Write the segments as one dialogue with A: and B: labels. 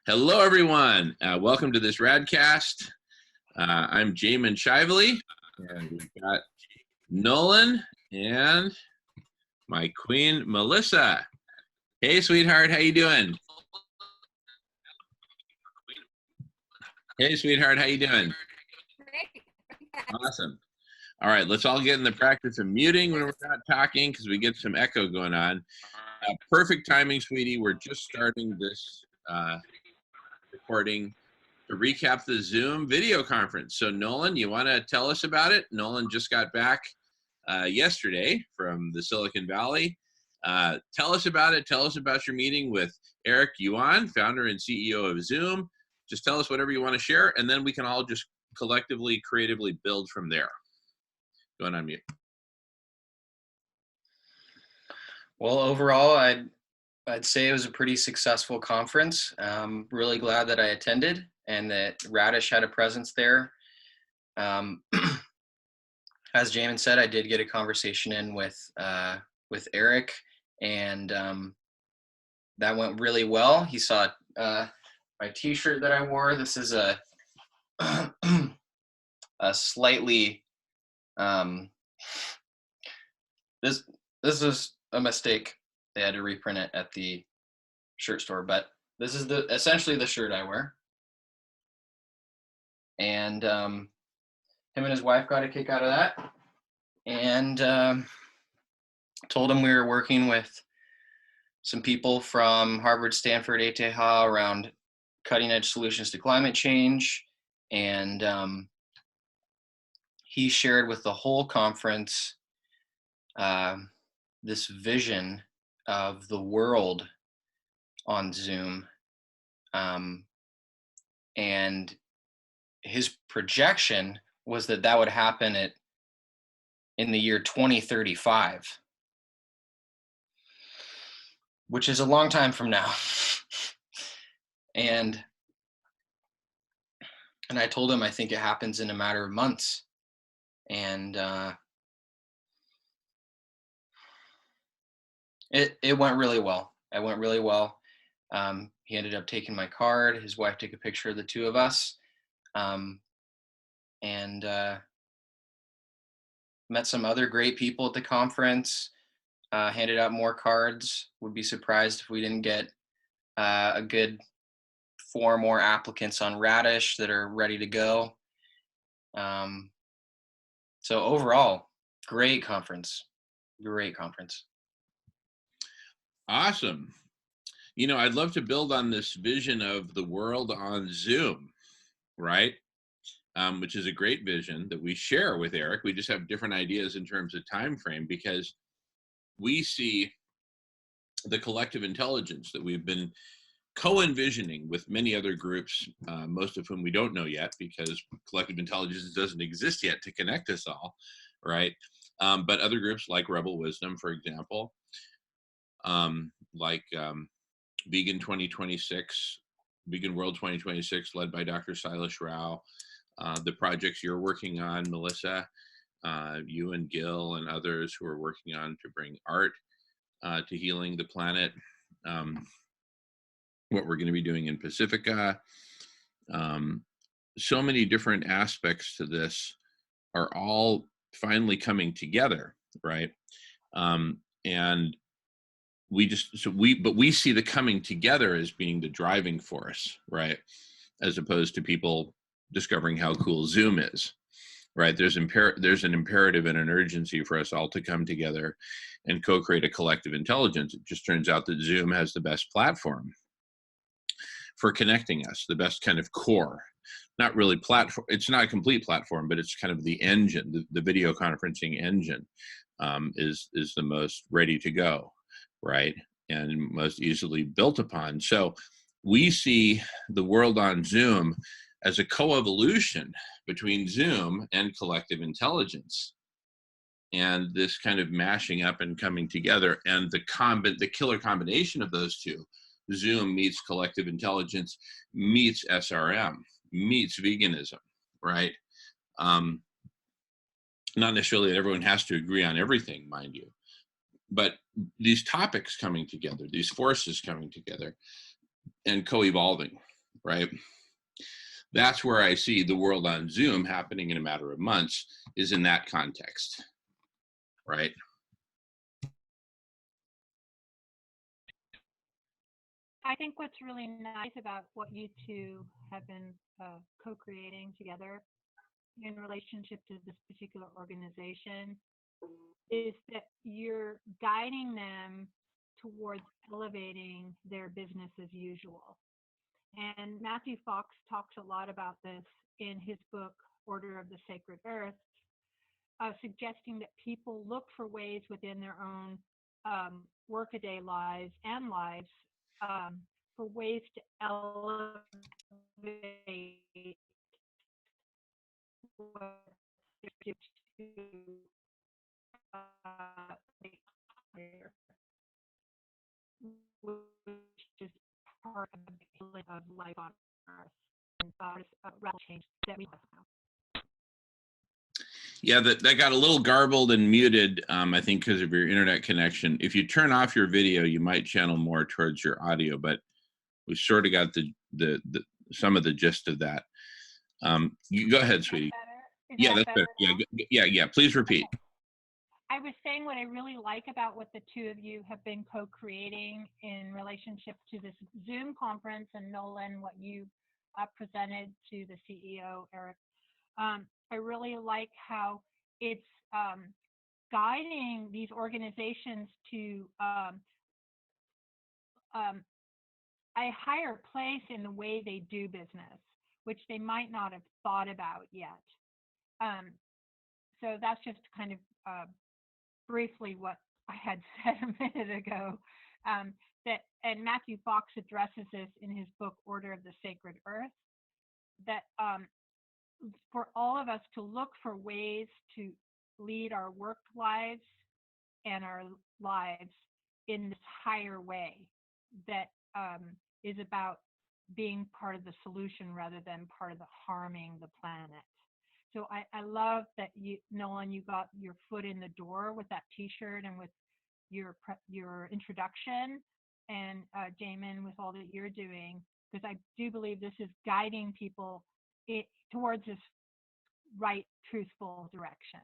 A: Hello, everyone. Welcome to this Radcast. I'm Jamin Shively, and we've got Nolan and my queen, Melissa. Hey, sweetheart, how you doing? Hey, sweetheart, how you doing? Awesome. All right, let's all get in the practice of muting when we're not talking because we get some echo going on. Perfect timing, sweetie. We're just starting this recording to recap the Zoom video conference. So Nolan, you want to tell us about it? Nolan just got back yesterday from the Silicon Valley. Tell us about it. Tell us about your meeting with Eric Yuan, founder and CEO of Zoom. Just tell us whatever you want to share, and then we can all just collectively, creatively build from there. Going on mute.
B: Well, overall, I'd say it was a pretty successful conference. Really glad that I attended and that Radish had a presence there. As Jamin said, I did get a conversation in with Eric, and that went really well. He saw my T-shirt that I wore. This is a slightly this is a mistake. They had to reprint it at the shirt store, but this is essentially the shirt I wear. And him and his wife got a kick out of that, and told him we were working with some people from Harvard, Stanford, ETH around cutting edge solutions to climate change. And he shared with the whole conference this vision of the world on Zoom, and his projection was that would happen in the year 2035, which is a long time from now. and I told him I think it happens in a matter of months, and it went really well. It went really well. He ended up taking my card. His wife took a picture of the two of us, and met some other great people at the conference. Handed out more cards. Would be surprised if we didn't get a good 4 more applicants on Radish that are ready to go. So overall, great conference. Great conference.
A: Awesome. You know, I'd love to build on this vision of the world on Zoom, right? Which is a great vision that we share with Eric. We just have different ideas in terms of time frame, because we see the collective intelligence that we've been co-envisioning with many other groups, most of whom we don't know yet, because collective intelligence doesn't exist yet to connect us all, right? But other groups like Rebel Wisdom, for example, like Vegan 2026, Vegan World 2026, led by Dr. Silas Rao, the projects you're working on, Melissa, you and Gil and others who are working on to bring art to healing the planet, what we're going to be doing in Pacifica. So many different aspects to this are all finally coming together, right? And we see the coming together as being the driving force, right? As opposed to people discovering how cool Zoom is, right? There's an imperative and an urgency for us all to come together and co-create a collective intelligence. It just turns out that Zoom has the best platform for connecting us, the best kind of core. Not really platform, it's not a complete platform, but it's kind of the engine, the video conferencing engine is the most ready to go, right? And most easily built upon. So we see the world on Zoom as a co-evolution between Zoom and collective intelligence, and this kind of mashing up and coming together, and the killer combination of those two, Zoom meets collective intelligence, meets SRM, meets veganism, right? Not necessarily that everyone has to agree on everything, mind you, but these topics coming together, these forces coming together and co-evolving, right? That's where I see the world on Zoom happening in a matter of months, is in that context, right?
C: I think what's really nice about what you two have been co-creating together in relationship to this particular organization is that you're guiding them towards elevating their business as usual. And Matthew Fox talks a lot about this in his book, Order of the Sacred Earth, suggesting that people look for ways within their own workaday lives and lives for ways to elevate what they're to which is part of the healing of life on Earth and radical change that we have now.
A: Yeah, that got a little garbled and muted, I think, because of your internet connection. If you turn off your video, you might channel more towards your audio, but we sort of got the some of the gist of that. You go ahead, sweetie. Yeah, that's better. Yeah. Please repeat.
C: Okay. I was saying what I really like about what the two of you have been co-creating in relationship to this Zoom conference, and Nolan, what you presented to the CEO, Eric. I really like how it's guiding these organizations to a higher place in the way they do business, which they might not have thought about yet. So that's just kind of briefly what I had said a minute ago. And Matthew Fox addresses this in his book, Order of the Sacred Earth, that for all of us to look for ways to lead our work lives and our lives in this higher way that is about being part of the solution rather than part of the harming the planet. So I love that you, Nolan, you got your foot in the door with that T-shirt and with your introduction, and Jamin with all that you're doing, because I do believe this is guiding people towards this right, truthful direction.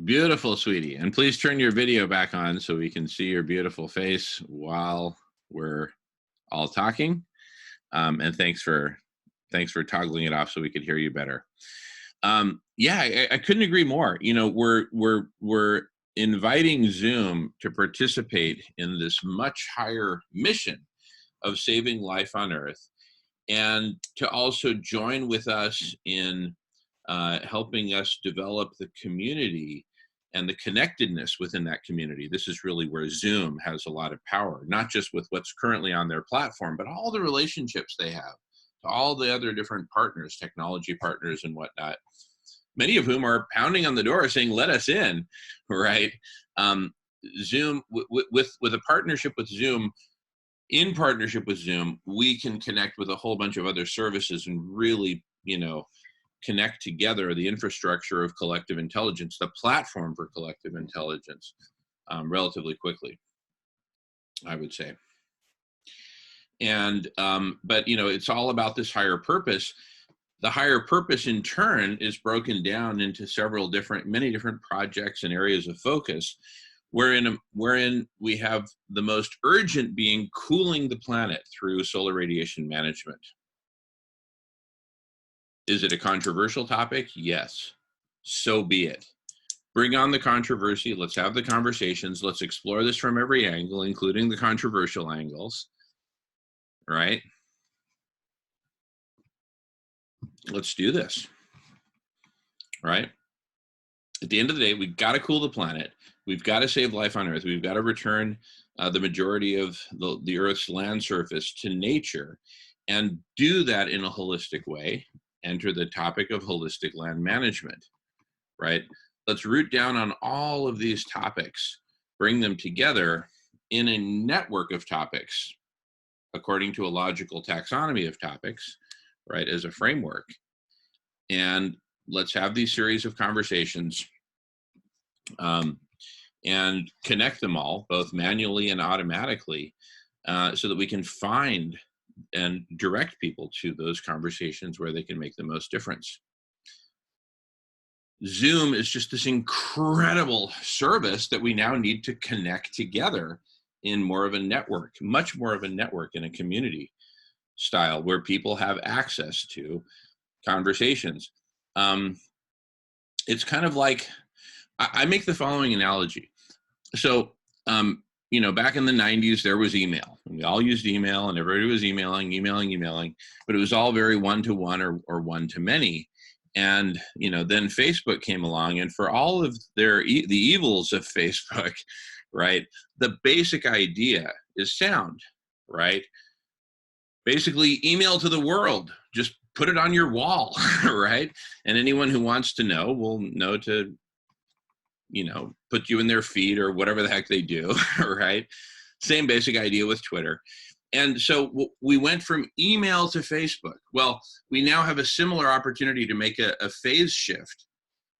A: Beautiful, sweetie. And please turn your video back on so we can see your beautiful face while we're all talking. And thanks for toggling it off so we could hear you better. Yeah, I couldn't agree more. You know, we're inviting Zoom to participate in this much higher mission of saving life on Earth, and to also join with us in helping us develop the community and the connectedness within that community. This is really where Zoom has a lot of power, not just with what's currently on their platform, but all the relationships they have to all the other different partners, technology partners and whatnot, many of whom are pounding on the door saying, let us in, right? Zoom, with a partnership with Zoom, in partnership with Zoom, we can connect with a whole bunch of other services and really, you know, connect together the infrastructure of collective intelligence, the platform for collective intelligence, relatively quickly, I would say. And, but, you know, it's all about this higher purpose. The higher purpose in turn is broken down into many different projects and areas of focus, wherein we have the most urgent being cooling the planet through solar radiation management. Is it a controversial topic? Yes. So be it. Bring on the controversy. Let's have the conversations. Let's explore this from every angle, including the controversial angles, right? Let's do this, right? At the end of the day, we've got to cool the planet. We've got to save life on Earth. We've got to return the majority of the Earth's land surface to nature, and do that in a holistic way. Enter the topic of holistic land management, right? Let's root down on all of these topics, bring them together in a network of topics, according to a logical taxonomy of topics, right, as a framework. And let's have these series of conversations and connect them all, both manually and automatically, so that we can find and direct people to those conversations where they can make the most difference. Zoom is just this incredible service that we now need to connect together in more of a network, much more of a network in a community style where people have access to conversations. It's kind of like, I make the following analogy. So, back in the 90s, there was email, and we all used email, and everybody was emailing, but it was all very one-to-one or one-to-many. And, then Facebook came along, and for all of the evils of Facebook, right, the basic idea is sound, right? Basically, email to the world, just put it on your wall, right? And anyone who wants to know will know to, put you in their feed or whatever the heck they do, right? Same basic idea with Twitter. And so we went from email to Facebook. Well, we now have a similar opportunity to make a phase shift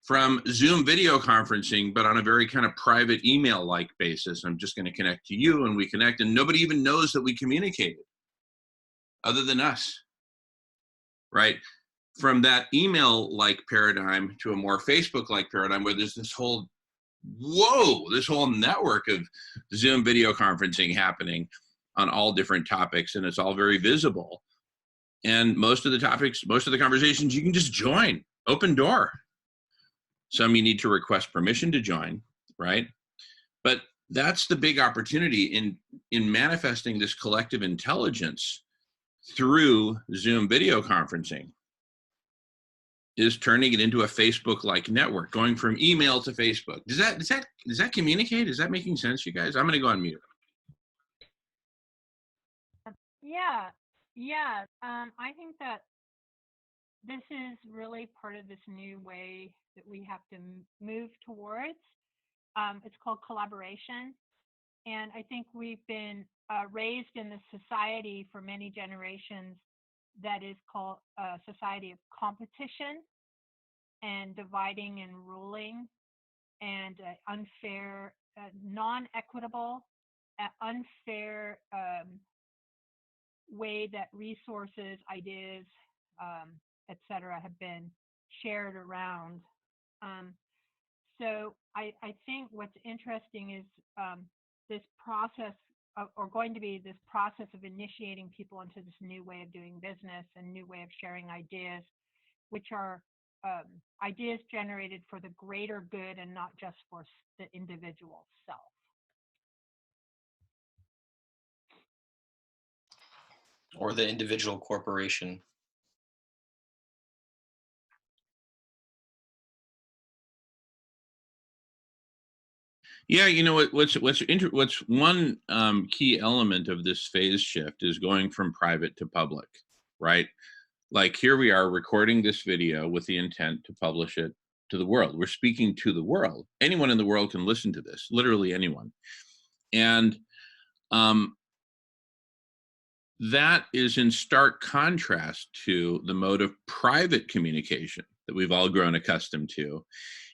A: from Zoom video conferencing, but on a very kind of private email-like basis. I'm just going to connect to you, and we connect, and nobody even knows that we communicated other than us, right? From that email-like paradigm to a more Facebook-like paradigm where there's this whole network of Zoom video conferencing happening on all different topics, and it's all very visible. And most of the topics, most of the conversations, you can just join, open door. Some you need to request permission to join, right? But that's the big opportunity in manifesting this collective intelligence through Zoom video conferencing, is turning it into a Facebook-like network, going from email to Facebook. Does that communicate? Is that making sense, you guys? I'm going to go on mute.
C: Yeah. I think that this is really part of this new way that we have to move towards. It's called collaboration. And I think we've been raised in the society for many generations that is called a society of competition and dividing and ruling, and unfair, non-equitable, unfair way that resources, ideas, etc., have been shared around. So I think what's interesting is this process or going to be this process of initiating people into this new way of doing business and new way of sharing ideas, which are ideas generated for the greater good and not just for the individual self.
B: Or the individual corporation.
A: Yeah, what's one key element of this phase shift is going from private to public, right? Like here we are recording this video with the intent to publish it to the world. We're speaking to the world. Anyone in the world can listen to this, literally anyone. And that is in stark contrast to the mode of private communication that we've all grown accustomed to.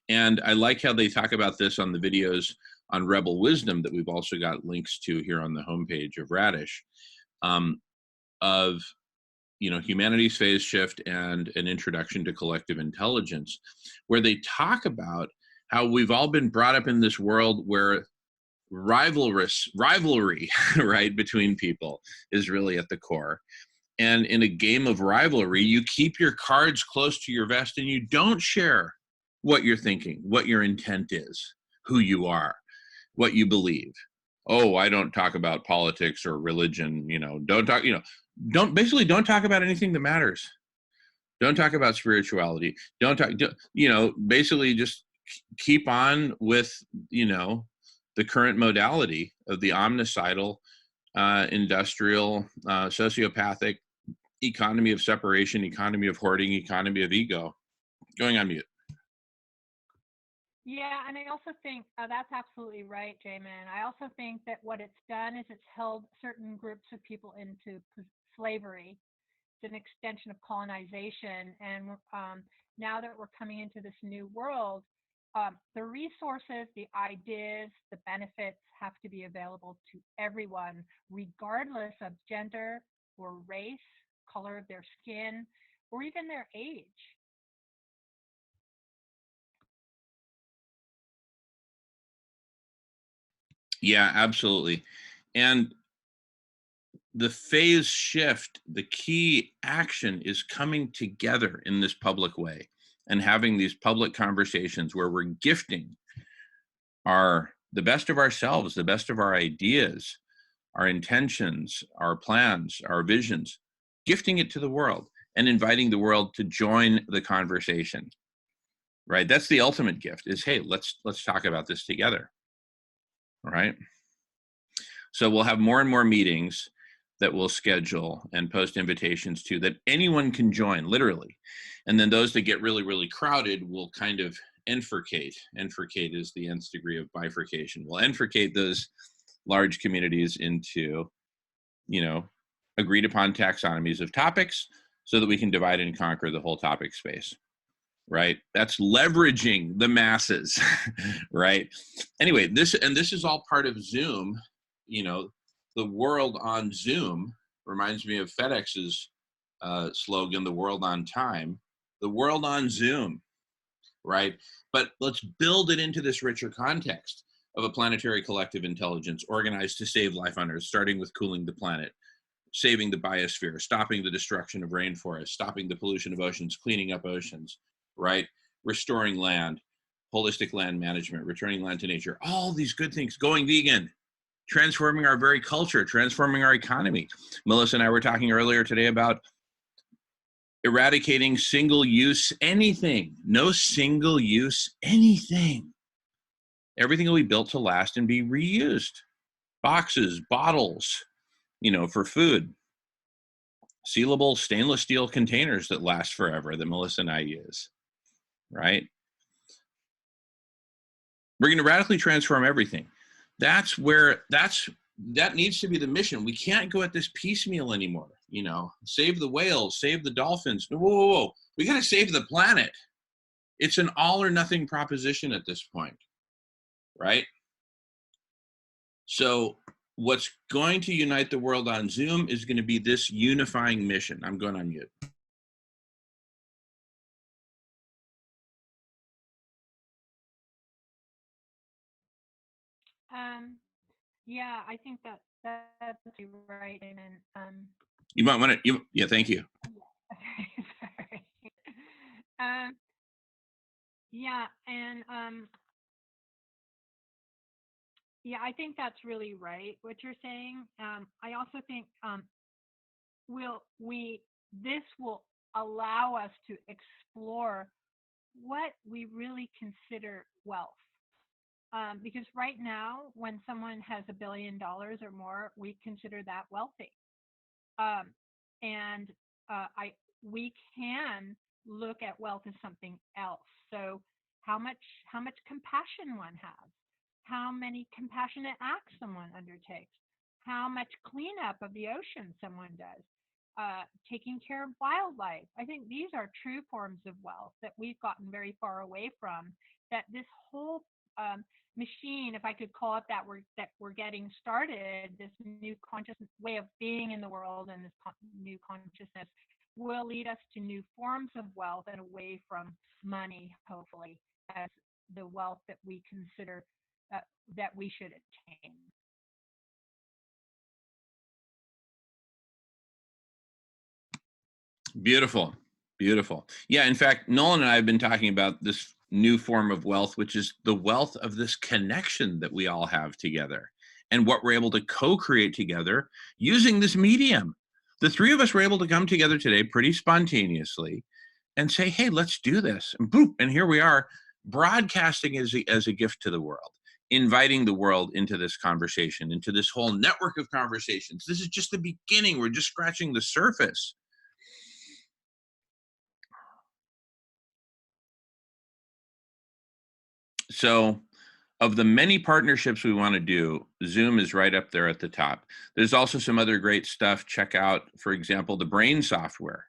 A: And I like how they talk about this on the videos on Rebel Wisdom that we've also got links to here on the homepage of Radish, of humanity's phase shift and an introduction to collective intelligence, where they talk about how we've all been brought up in this world where rivalry, right, between people is really at the core. And in a game of rivalry, you keep your cards close to your vest and you don't share what you're thinking, what your intent is, who you are, what you believe. Oh, I don't talk about politics or religion, don't talk about anything that matters. Don't talk about spirituality. Basically just keep on with, the current modality of the omnicidal, industrial, sociopathic economy of separation, economy of hoarding, economy of ego. Going on mute.
C: Yeah, and I also think that's absolutely right, Jamin. I also think that what it's done is it's held certain groups of people into slavery. It's an extension of colonization. And now that we're coming into this new world, the resources, the ideas, the benefits have to be available to everyone, regardless of gender or race, color of their skin, or even their age.
A: Yeah, absolutely. And the phase shift, the key action is coming together in this public way and having these public conversations where we're gifting the best of ourselves, the best of our ideas, our intentions, our plans, our visions, gifting it to the world and inviting the world to join the conversation. Right? That's the ultimate gift is, hey, let's talk about this together. All right? So we'll have more and more meetings that we'll schedule and post invitations to that anyone can join, literally. And then those that get really, really crowded will kind of enfurcate. Enfurcate is the nth degree of bifurcation. We'll enfurcate those large communities into, agreed upon taxonomies of topics so that we can divide and conquer the whole topic space. Right? That's leveraging the masses, right? Anyway, this is all part of Zoom. The world on Zoom reminds me of FedEx's slogan, the world on time, the world on Zoom, right? But let's build it into this richer context of a planetary collective intelligence organized to save life on Earth, starting with cooling the planet, saving the biosphere, stopping the destruction of rainforests, stopping the pollution of oceans, cleaning up oceans, right? Restoring land, holistic land management, returning land to nature, all these good things, going vegan, transforming our very culture, transforming our economy. Melissa and I were talking earlier today about eradicating single-use anything, no single-use anything. Everything will be built to last and be reused. Boxes, bottles, for food. Sealable stainless steel containers that last forever that Melissa and I use, right? We're going to radically transform everything. That needs to be the mission. We can't go at this piecemeal anymore. Save the whales, save the dolphins. Whoa. We got to save the planet. It's an all or nothing proposition at this point, right? So what's going to unite the world on Zoom is going to be this unifying mission. I'm going on mute.
C: Yeah, I think that's right. And
A: you might want to. Yeah, thank you.
C: Sorry. Yeah, and yeah, I think that's really right what you're saying. I also think this will allow us to explore what we really consider wealth. Because right now, when someone has $1 billion or more, we consider that wealthy. And we can look at wealth as something else. So how much compassion one has, how many compassionate acts someone undertakes, how much cleanup of the ocean someone does, taking care of wildlife. I think these are true forms of wealth that we've gotten very far away from. That this whole machine, if I could call it that, we're getting started, this new conscious way of being in the world and this new consciousness will lead us to new forms of wealth and away from money, hopefully, as the wealth that we consider that we should attain.
A: Beautiful. Yeah, in fact, Nolan and I have been talking about this new form of wealth, which is the wealth of this connection that we all have together and what we're able to co-create together using this medium. The three of us were able to come together today pretty spontaneously and say, hey, let's do this. And boom, and here we are broadcasting as a gift to the world, inviting the world into this conversation, into this whole network of conversations. This is just the beginning. We're just scratching the surface. So of the many partnerships we want to do, Zoom is right up there at the top. There's also some other great stuff. Check out, for example, the brain software,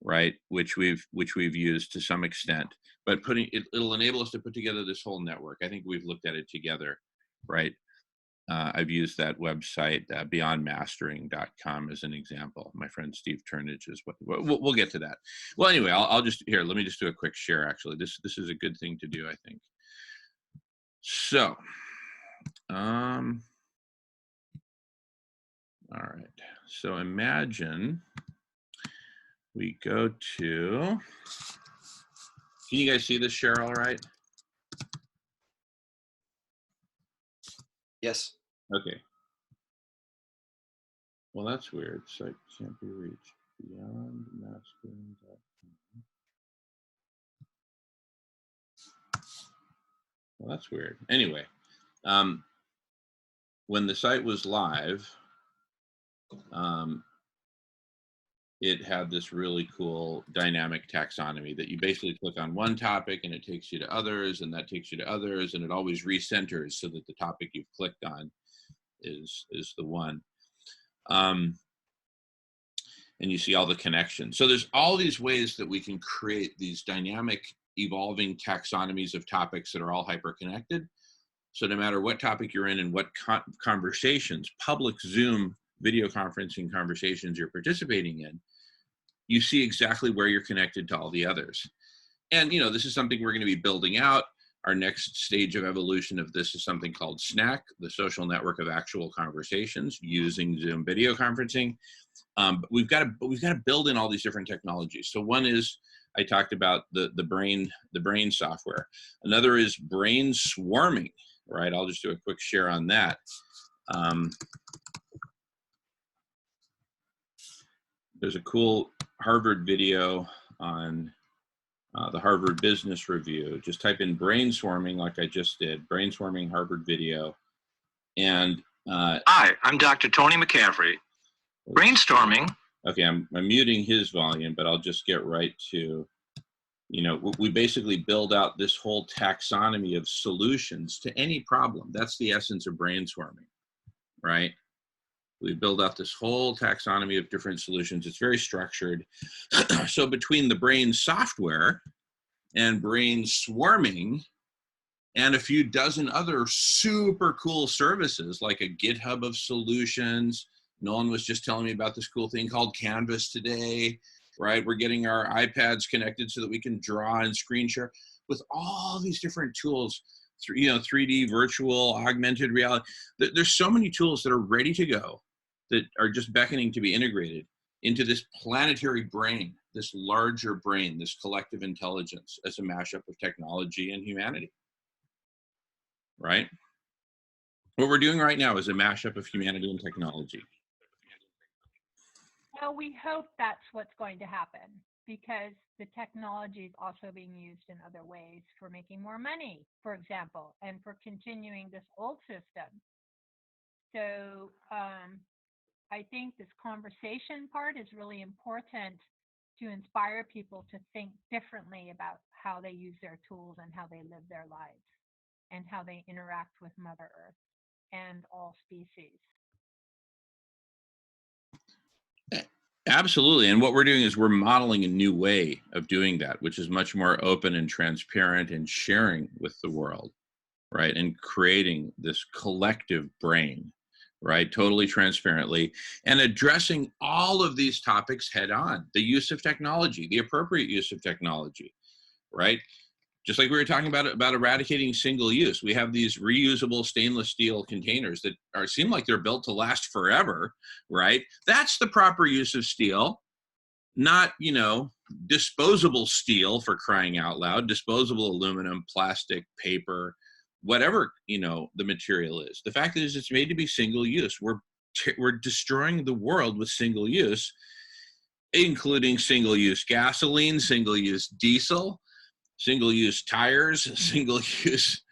A: right? Which we've used to some extent, but it'll enable us to put together this whole network. I think we've looked at it together, right? I've used that website, beyondmastering.com, as an example. My friend Steve Turnage is what we'll get to that. Well, anyway, I'll just here. Let me just do a quick share. Actually, this is a good thing to do, I think. So, all right. So imagine we go to. Can you guys see this share all right?
B: Yes.
A: Okay. Well, that's weird. Site can't be reached. Beyondmastering.com. Well, that's weird. Anyway, when the site was live, it had this really cool dynamic taxonomy that you basically click on one topic and it takes you to others, and that takes you to others, and it always recenters so that the topic you've clicked on is the one. And you see all the connections. So there's all these ways that we can create these dynamic, evolving taxonomies of topics that are all hyper-connected. So no matter what topic you're in and what conversations, public Zoom video conferencing conversations you're participating in, you see exactly where you're connected to all the others. And this is something we're going to be building out. Our next stage of evolution of this is something called SNAC, the social network of actual conversations using Zoom video conferencing. But we've got to build in all these different technologies. So one is, I talked about the brain software. Another is brain swarming, right? I'll just do a quick share on that. There's a cool Harvard video on the Harvard Business Review. Just type in brain swarming, like I just did, brain swarming Harvard video. And
D: hi, I'm Dr. Tony McCaffrey. Brainstorming.
A: Okay, I'm muting his volume, but I'll just get right to, we basically build out this whole taxonomy of solutions to any problem. That's the essence of brainstorming, right? We build out this whole taxonomy of different solutions. It's very structured. So between the brain software and brain swarming and a few dozen other super cool services, like a GitHub of solutions. Nolan was just telling me about this cool thing called Canvas today, right? We're getting our iPads connected so that we can draw and screen share with all these different tools, 3D, virtual, augmented reality. There's so many tools that are ready to go that are just beckoning to be integrated into this planetary brain, this larger brain, this collective intelligence as a mashup of technology and humanity, right? What we're doing right now is a mashup of humanity and technology.
C: Well, we hope that's what's going to happen, because the technology is also being used in other ways for making more money, for example, and for continuing this old system. So I think this conversation part is really important to inspire people to think differently about how they use their tools and how they live their lives and how they interact with Mother Earth and all species.
A: Absolutely. And what we're doing is we're modeling a new way of doing that, which is much more open and transparent and sharing with the world, right? And creating this collective brain, right? Totally transparently, and addressing all of these topics head on. The use of technology, the appropriate use of technology, right? Just like we were talking about eradicating single use. We have these reusable stainless steel containers that seem like they're built to last forever, right? That's the proper use of steel, not, disposable steel, for crying out loud, disposable aluminum, plastic, paper, whatever, the material is. The fact is it's made to be single use. We're destroying the world with single use, including single use gasoline, single use diesel, single-use tires, single-use,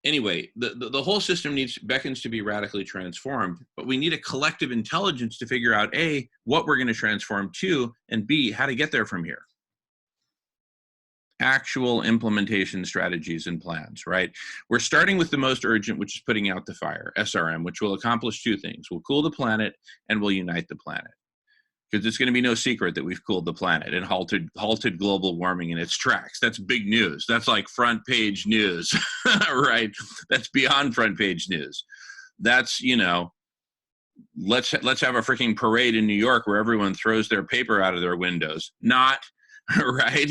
A: anyway, the whole system beckons to be radically transformed, but we need a collective intelligence to figure out, A, what we're going to transform to, and B, how to get there from here. Actual implementation strategies and plans, right? We're starting with the most urgent, which is putting out the fire, SRM, which will accomplish two things. We'll cool the planet and we'll unite the planet. because it's going to be no secret that we've cooled the planet and halted global warming in its tracks. That's big news. That's like front page news, right? That's beyond front page news. That's, you know, let's have a freaking parade in New York where everyone throws their paper out of their windows. Not right,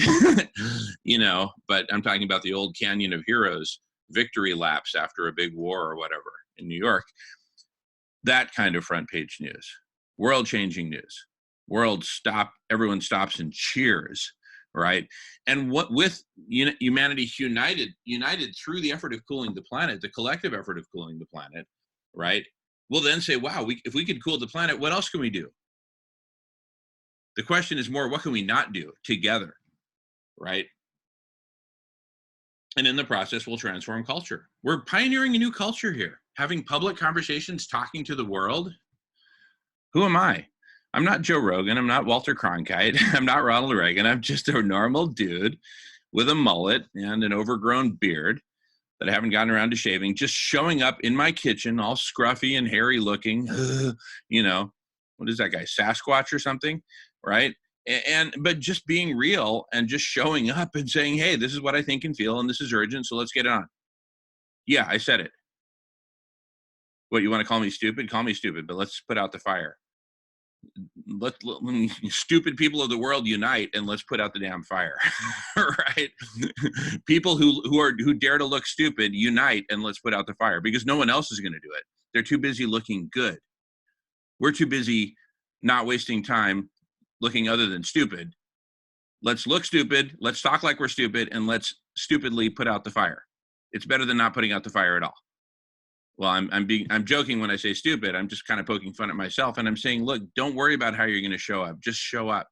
A: you know. But I'm talking about the old Canyon of Heroes victory laps after a big war or whatever in New York. That kind of front page news, world-changing news. Everyone stops and cheers, right? And what with humanity united through the effort of cooling the planet, the collective effort of cooling the planet, right? We'll then say, wow, if we could cool the planet, what else can we do? The question is more, what can we not do together, right? And in the process, we'll transform culture. We're pioneering a new culture here, having public conversations, talking to the world. Who am I? I'm not Joe Rogan. I'm not Walter Cronkite. I'm not Ronald Reagan. I'm just a normal dude with a mullet and an overgrown beard that I haven't gotten around to shaving, just showing up in my kitchen, all scruffy and hairy looking, you know, what is that guy, Sasquatch or something, right? But just being real and just showing up and saying, hey, this is what I think and feel, and this is urgent, so let's get it on. Yeah, I said it. What, you want to call me stupid? Call me stupid, but let's put out the fire. Let stupid people of the world unite and let's put out the damn fire. Right? People who dare to look stupid unite and let's put out the fire, because no one else is going to do it. They're too busy looking good. We're too busy not wasting time looking other than stupid. Let's look stupid, let's talk like we're stupid, and let's stupidly put out the fire. It's better than not putting out the fire at all. Well, I'm joking when I say stupid. I'm just kind of poking fun at myself, and I'm saying, look, don't worry about how you're going to show up. Just show up.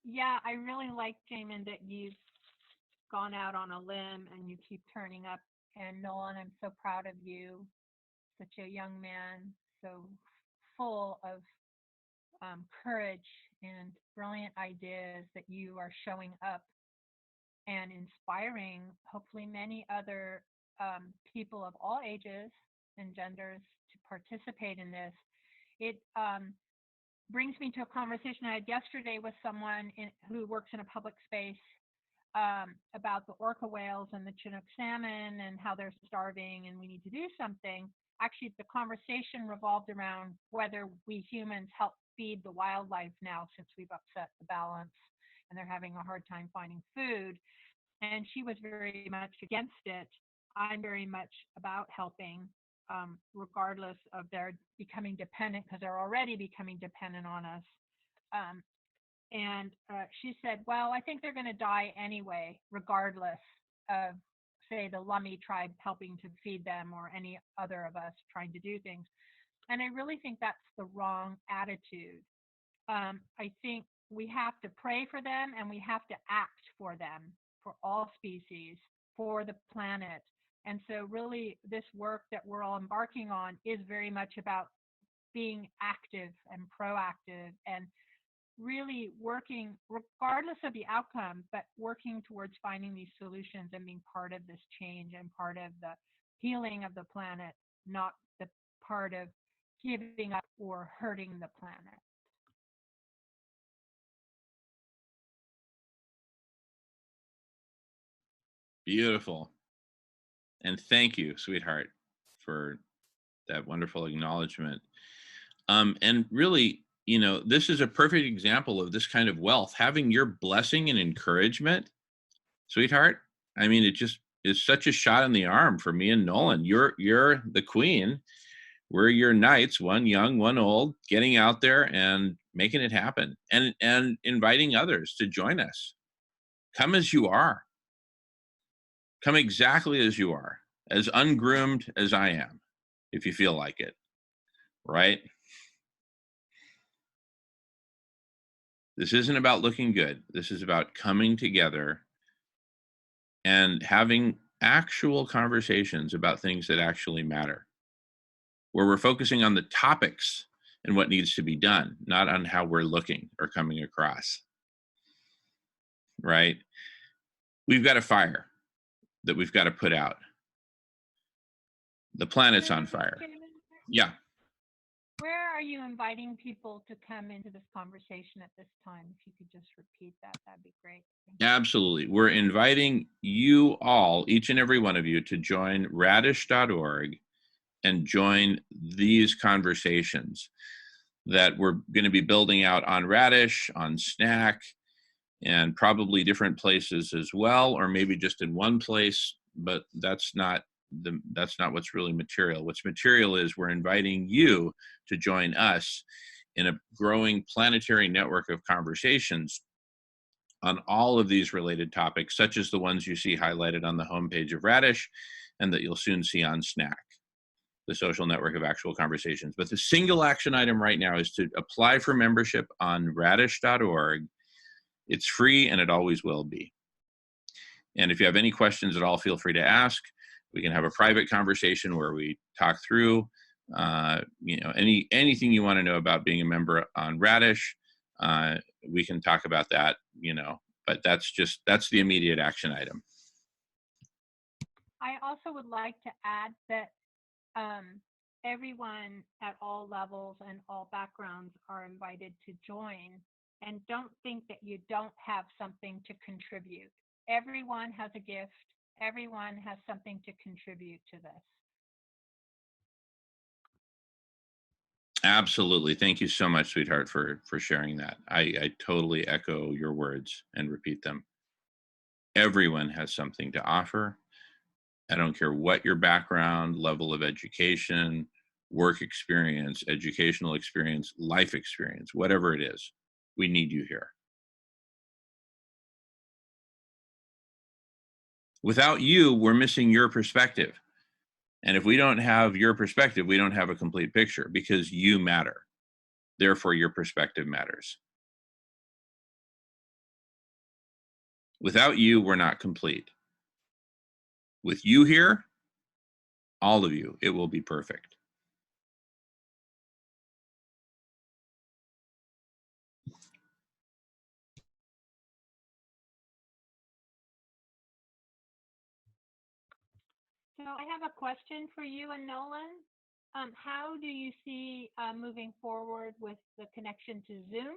C: Yeah, I really like, Jamin, that you've gone out on a limb and you keep turning up. And Nolan, I'm so proud of you. Such a young man, so full of courage and brilliant ideas, that you are showing up and inspiring, hopefully, many other people of all ages and genders to participate in this. It brings me to a conversation I had yesterday with someone who works in a public space about the orca whales and the Chinook salmon and how they're starving and we need to do something. Actually, the conversation revolved around whether we humans help feed the wildlife now, since we've upset the balance and they're having a hard time finding food. And she was very much against it. I'm very much about helping, regardless of their becoming dependent, because they're already becoming dependent on us. And she said, well, I think they're going to die anyway, regardless of, say, the Lummi tribe helping to feed them or any other of us trying to do things. And I really think that's the wrong attitude. I think we have to pray for them and we have to act for them, for all species, for the planet. And so really this work that we're all embarking on is very much about being active and proactive and really working, regardless of the outcome, but working towards finding these solutions and being part of this change and part of the healing of the planet, not the part of giving up or hurting the planet.
A: Beautiful. And thank you, sweetheart, for that wonderful acknowledgement. And really, you know, this is a perfect example of this kind of wealth. Having your blessing and encouragement, sweetheart, I mean, it just is such a shot in the arm for me and Nolan. You're the queen. We're your knights, one young, one old, getting out there and making it happen and inviting others to join us. Come as you are. Come exactly as you are, as ungroomed as I am, if you feel like it, right? This isn't about looking good. This is about coming together and having actual conversations about things that actually matter, where we're focusing on the topics and what needs to be done, not on how we're looking or coming across, right? We've got a fire. that we've got to put out. The planet's on fire. Yeah.
C: Where are you inviting people to come into this conversation at this time? If you could just repeat that, that'd be great.
A: Absolutely. We're inviting you all, each and every one of you, to join radish.org and join these conversations that we're going to be building out on Radish, on Snack, and probably different places as well, or maybe just in one place, but that's not what's really material. What's material is we're inviting you to join us in a growing planetary network of conversations on all of these related topics, such as the ones you see highlighted on the homepage of Radish and that you'll soon see on Snack, the social network of actual conversations. But the single action item right now is to apply for membership on radish.org. It's free and it always will be. And if you have any questions at all, feel free to ask. We can have a private conversation where we talk through, anything you want to know about being a member on Radish. We can talk about that, but that's the immediate action item.
C: I also would like to add that everyone at all levels and all backgrounds are invited to join, and don't think that you don't have something to contribute. Everyone has a gift. Everyone has something to contribute to this.
A: Absolutely. Thank you so much, sweetheart, for sharing that. I totally echo your words and repeat them. Everyone has something to offer. I don't care what your background, level of education, work experience, educational experience, life experience, whatever it is, we need you here. Without you, we're missing your perspective. And if we don't have your perspective, we don't have a complete picture, because you matter. Therefore, your perspective matters. Without you, we're not complete. With you here, all of you, it will be perfect.
C: So I have a question for you and Nolan. How do you see moving forward with the connection to Zoom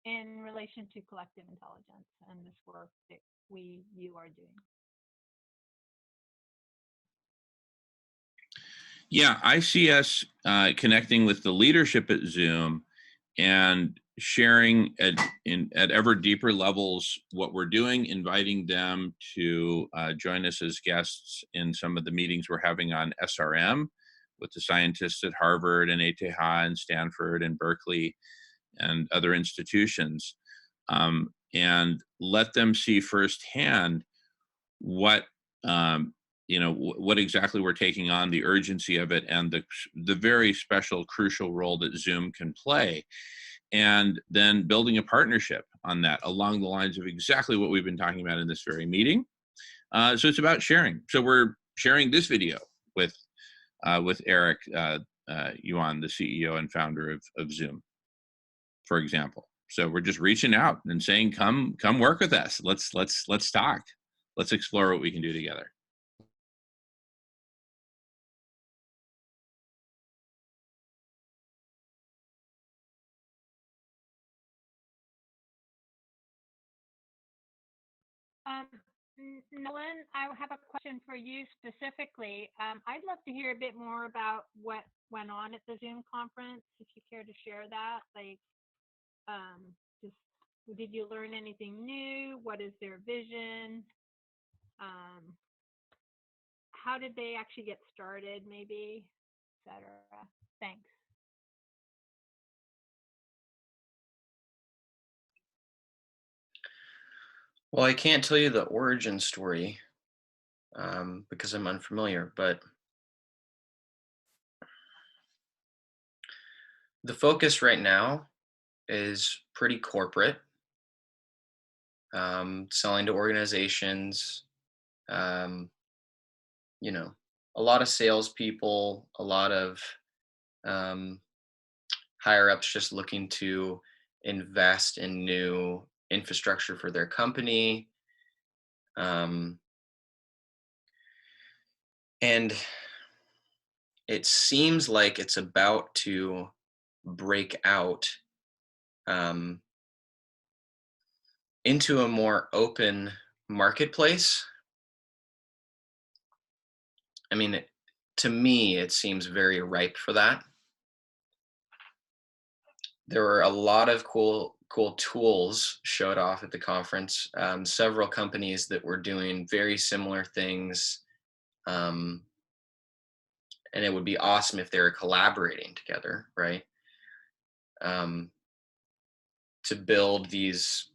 C: in relation to collective intelligence and this work that you are doing?
A: Yeah, I see us connecting with the leadership at Zoom and sharing at ever deeper levels what we're doing, inviting them to join us as guests in some of the meetings we're having on SRM with the scientists at Harvard and ETH and Stanford and Berkeley and other institutions, and let them see firsthand what what exactly we're taking on, the urgency of it, and the very special, crucial role that Zoom can play, and then building a partnership on that along the lines of exactly what we've been talking about in this very meeting. So it's about sharing. So we're sharing this video with Eric Yuan, the CEO and founder of Zoom, for example. So we're just reaching out and saying, come work with us. Let's talk. Let's explore what we can do together.
C: Nolan, I have a question for you specifically. I'd love to hear a bit more about what went on at the Zoom conference, if you care to share that. Like, just did you learn anything new? What is their vision? How did they actually get started, maybe, etc. Thanks.
B: Well, I can't tell you the origin story because I'm unfamiliar, but the focus right now is pretty corporate, selling to organizations, a lot of salespeople, a lot of higher ups just looking to invest in new infrastructure for their company. And it seems like it's about to break out into a more open marketplace. I mean, to me, it seems very ripe for that. There were a lot of cool tools showed off at the conference. Several companies that were doing very similar things, and it would be awesome if they were collaborating together, right? To build these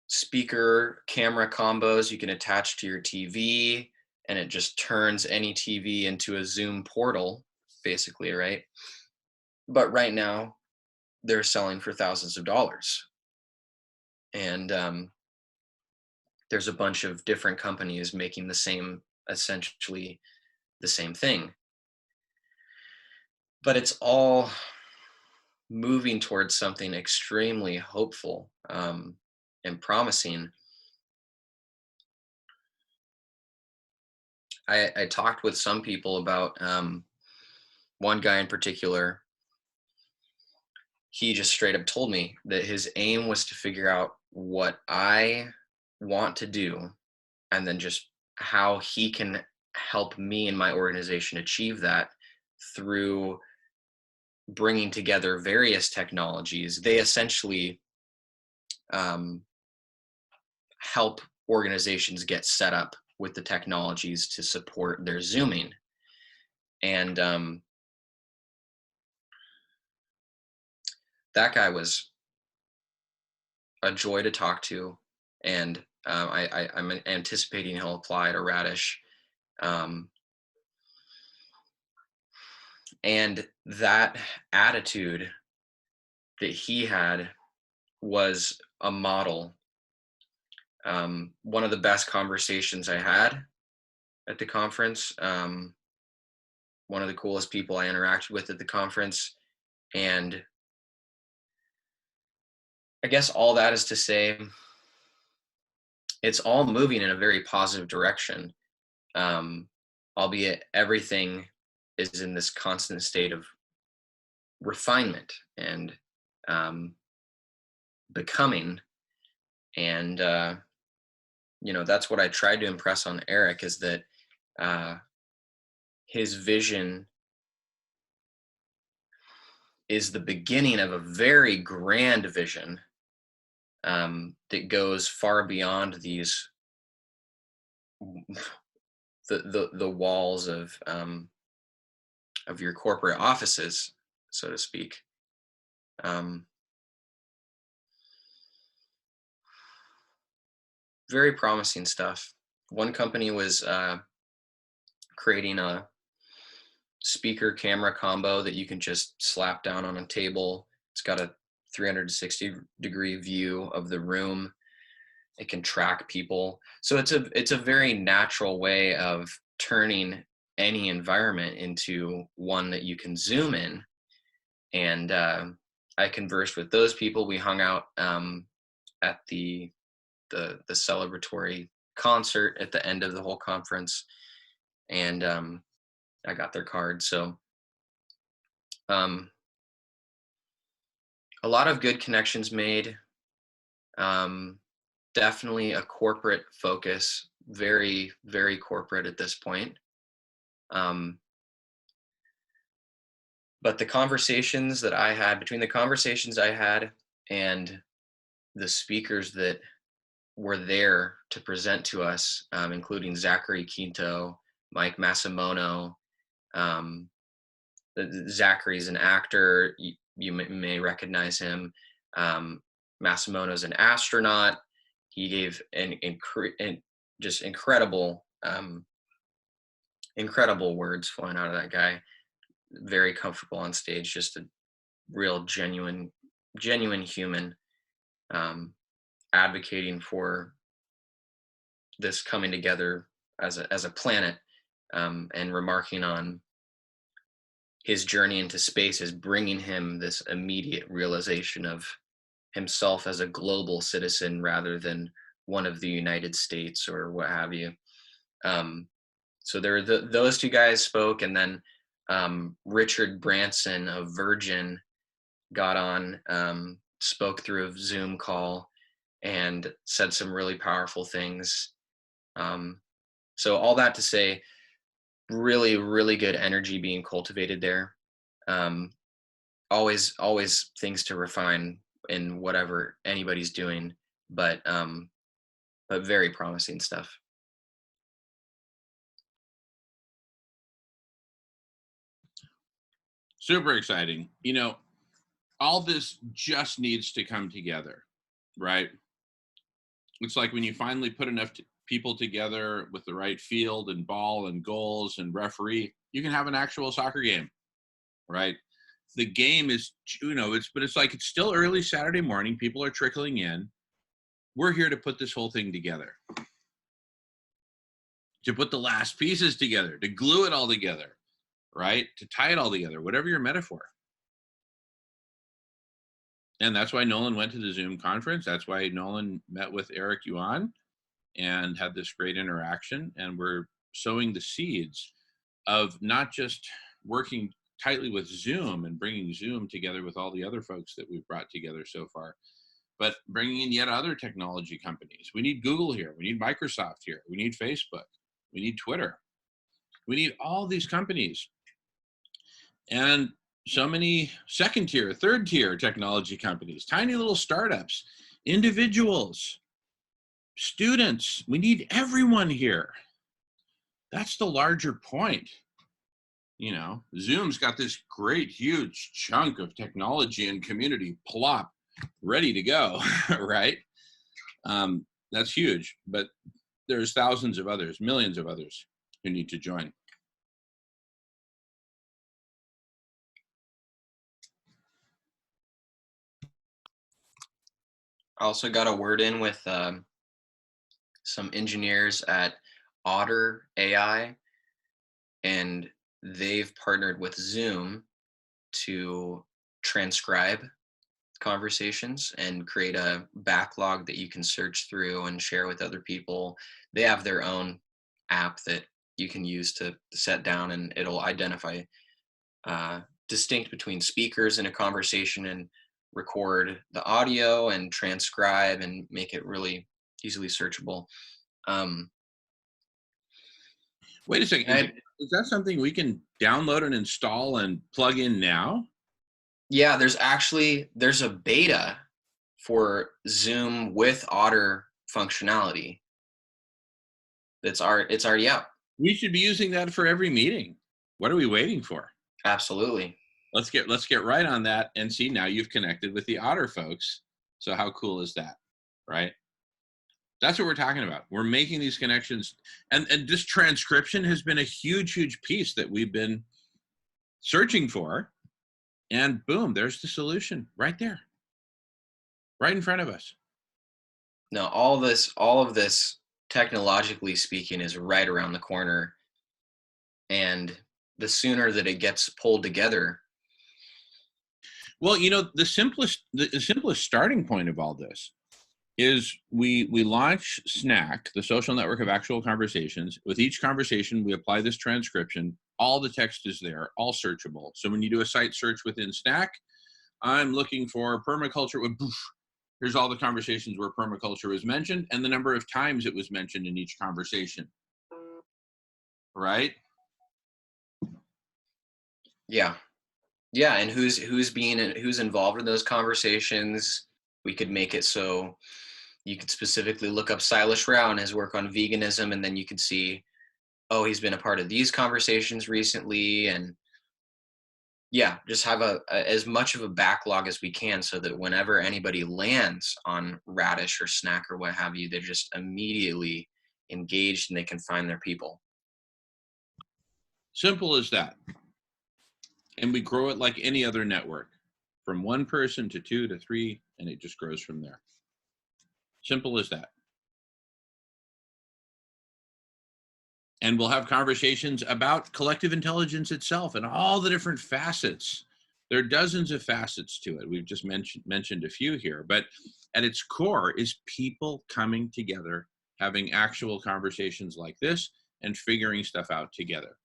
B: speaker camera combos you can attach to your TV, and it just turns any TV into a Zoom portal, basically, right? But right now, they're selling for thousands of dollars. And there's a bunch of different companies making essentially the same thing. But it's all moving towards something extremely hopeful and promising. I talked with some people about one guy in particular. He just straight up told me that his aim was to figure out what I want to do, and then just how he can help me and my organization achieve that through bringing together various technologies. They essentially help organizations get set up with the technologies to support their Zooming. And that guy was a joy to talk to, and I'm anticipating he'll apply to Radish. And that attitude that he had was a model. One of the best conversations I had at the conference, one of the coolest people I interacted with at the conference. And I guess all that is to say, it's all moving in a very positive direction, albeit everything is in this constant state of refinement and becoming. And that's what I tried to impress on Eric, is that his vision is the beginning of a very grand vision that goes far beyond these the walls of your corporate offices, so to speak. Very promising stuff. One company was creating a speaker camera combo that you can just slap down on a table. It's got a 360-degree view of the room. It can track people. So it's a very natural way of turning any environment into one that you can Zoom in. And I conversed with those people. We hung out at the celebratory concert at the end of the whole conference, and I got their card. So a lot of good connections made. Definitely a corporate focus, very, very corporate at this point. But the conversations that I had, between the conversations I had and the speakers that were there to present to us, including Zachary Quinto, Mike Masimono. Zachary's an actor. You may recognize him. Masimono's an astronaut. He gave just incredible words flowing out of that guy. Very comfortable on stage, just a real genuine human, advocating for this coming together as a planet, and remarking on his journey into space is bringing him this immediate realization of himself as a global citizen rather than one of the United States or what have you. So there were those two guys spoke, and then Richard Branson of Virgin got on, spoke through a Zoom call, and said some really powerful things. So all that to say, really, really good energy being cultivated there. Always things to refine in whatever anybody's doing, but very promising stuff.
A: Super exciting. You know, all this just needs to come together, right? It's like when you finally put enough people together with the right field and ball and goals and referee, you can have an actual soccer game, right? The game is, you know, it's like it's still early Saturday morning. People are trickling in. We're here to put this whole thing together, to put the last pieces together, to glue it all together, right? To tie it all together, whatever your metaphor. And that's why Nolan went to the Zoom conference. That's why Nolan met with Eric Yuan and had this great interaction. And we're sowing the seeds of not just working tightly with Zoom and bringing Zoom together with all the other folks that we've brought together so far, but bringing in yet other technology companies. We need Google here. We need Microsoft here. We need Facebook. We need Twitter. We need all these companies. And so many second tier, third tier technology companies, tiny little startups, individuals, students. We need everyone here. That's the larger point. You know, Zoom's got this great, huge chunk of technology and community plop, ready to go, right? That's huge, but there's thousands of others, millions of others who need to join.
B: I also got a word in with some engineers at Otter AI, and they've partnered with Zoom to transcribe conversations and create a backlog that you can search through and share with other people. They have their own app that you can use to set down, and it'll identify distinct between speakers in a conversation and record the audio and transcribe and make it really easily searchable.
A: Wait a second. Is that something we can download and install and plug in now?
B: Yeah, there's a beta for Zoom with Otter functionality. It's already out.
A: We should be using that for every meeting. What are we waiting for?
B: Absolutely.
A: Let's get right on that and see, now you've connected with the Otter folks. So how cool is that, right? That's what we're talking about. We're making these connections, and this transcription has been a huge, huge piece that we've been searching for, and boom, there's the solution right there, right in front of us.
B: No, all of this, technologically speaking, is right around the corner, and the sooner that it gets pulled together.
A: Well, you know, the simplest starting point of all this is we launch SNAC, the social network of actual conversations. With each conversation, we apply this transcription. All the text is there, all searchable. So when you do a site search within SNAC, I'm looking for permaculture. Here's all the conversations where permaculture was mentioned and the number of times it was mentioned in each conversation. Right?
B: Yeah. Yeah, and who's involved in those conversations. We could make it so you could specifically look up Silas Rao and his work on veganism, and then you could see, oh, he's been a part of these conversations recently, and yeah, just have as much of a backlog as we can, so that whenever anybody lands on Radish or SNAC or what have you, they're just immediately engaged and they can find their people.
A: Simple as that. And we grow it like any other network, from one person to 2 to 3, and it just grows from there. Simple as that. And we'll have conversations about collective intelligence itself and all the different facets. There are dozens of facets to it. We've just mentioned a few here, but at its core is people coming together, having actual conversations like this, and figuring stuff out together.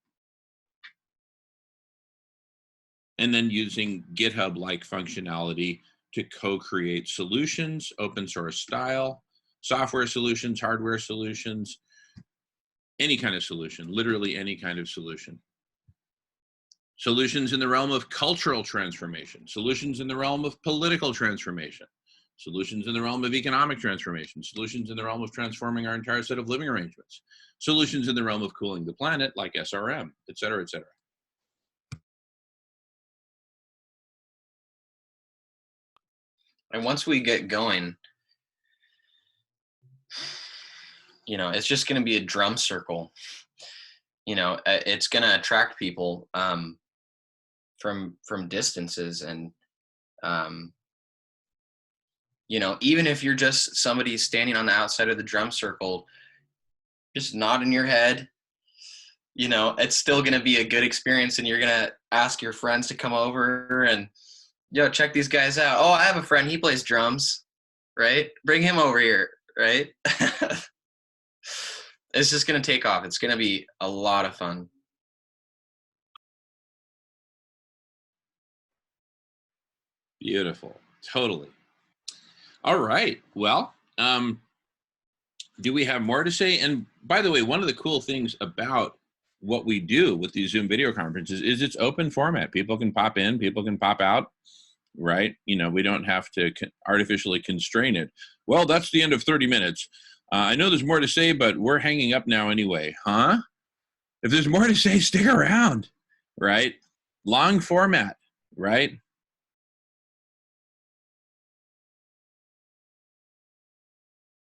A: And then using GitHub-like functionality to co-create solutions, open source style, software solutions, hardware solutions, any kind of solution, literally any kind of solution. Solutions in the realm of cultural transformation, solutions in the realm of political transformation, solutions in the realm of economic transformation, solutions in the realm of transforming our entire set of living arrangements, solutions in the realm of cooling the planet like SRM, et cetera, et cetera.
B: And once we get going, you know, it's just going to be a drum circle. You know, it's going to attract people from distances, and you know, even if you're just somebody standing on the outside of the drum circle, just nodding your head, you know, it's still going to be a good experience, and you're going to ask your friends to come over and, yo, check these guys out. Oh, I have a friend, he plays drums, right? Bring him over here, right? It's just going to take off. It's going to be a lot of fun.
A: Beautiful. Totally. All right. Well, do we have more to say? And by the way, one of the cool things about what we do with these Zoom video conferences is it's open format. People can pop in, people can pop out, right? You know, we don't have to artificially constrain it. Well, that's the end of 30 minutes. I know there's more to say, but we're hanging up now anyway. Huh? If there's more to say, stick around, right? Long format, right?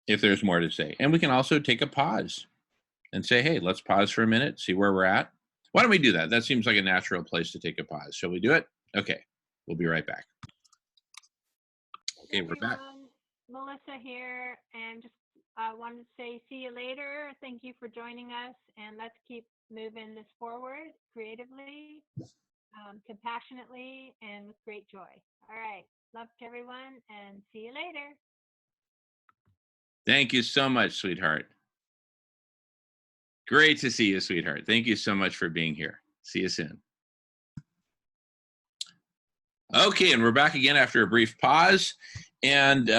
A: If there's more to say. And we can also take a pause and say, hey, let's pause for a minute, see where we're at. Why don't we do that? That seems like a natural place to take a pause. Shall we do it? Okay, we'll be right back. Okay, we're back.
C: Melissa here, and just wanted to say see you later. Thank you for joining us, and let's keep moving this forward creatively, compassionately, and with great joy. All right, love to everyone, and see you later.
A: Thank you so much, sweetheart. Great to see you, sweetheart. Thank you so much for being here. See you soon. Okay, and we're back again after a brief pause. And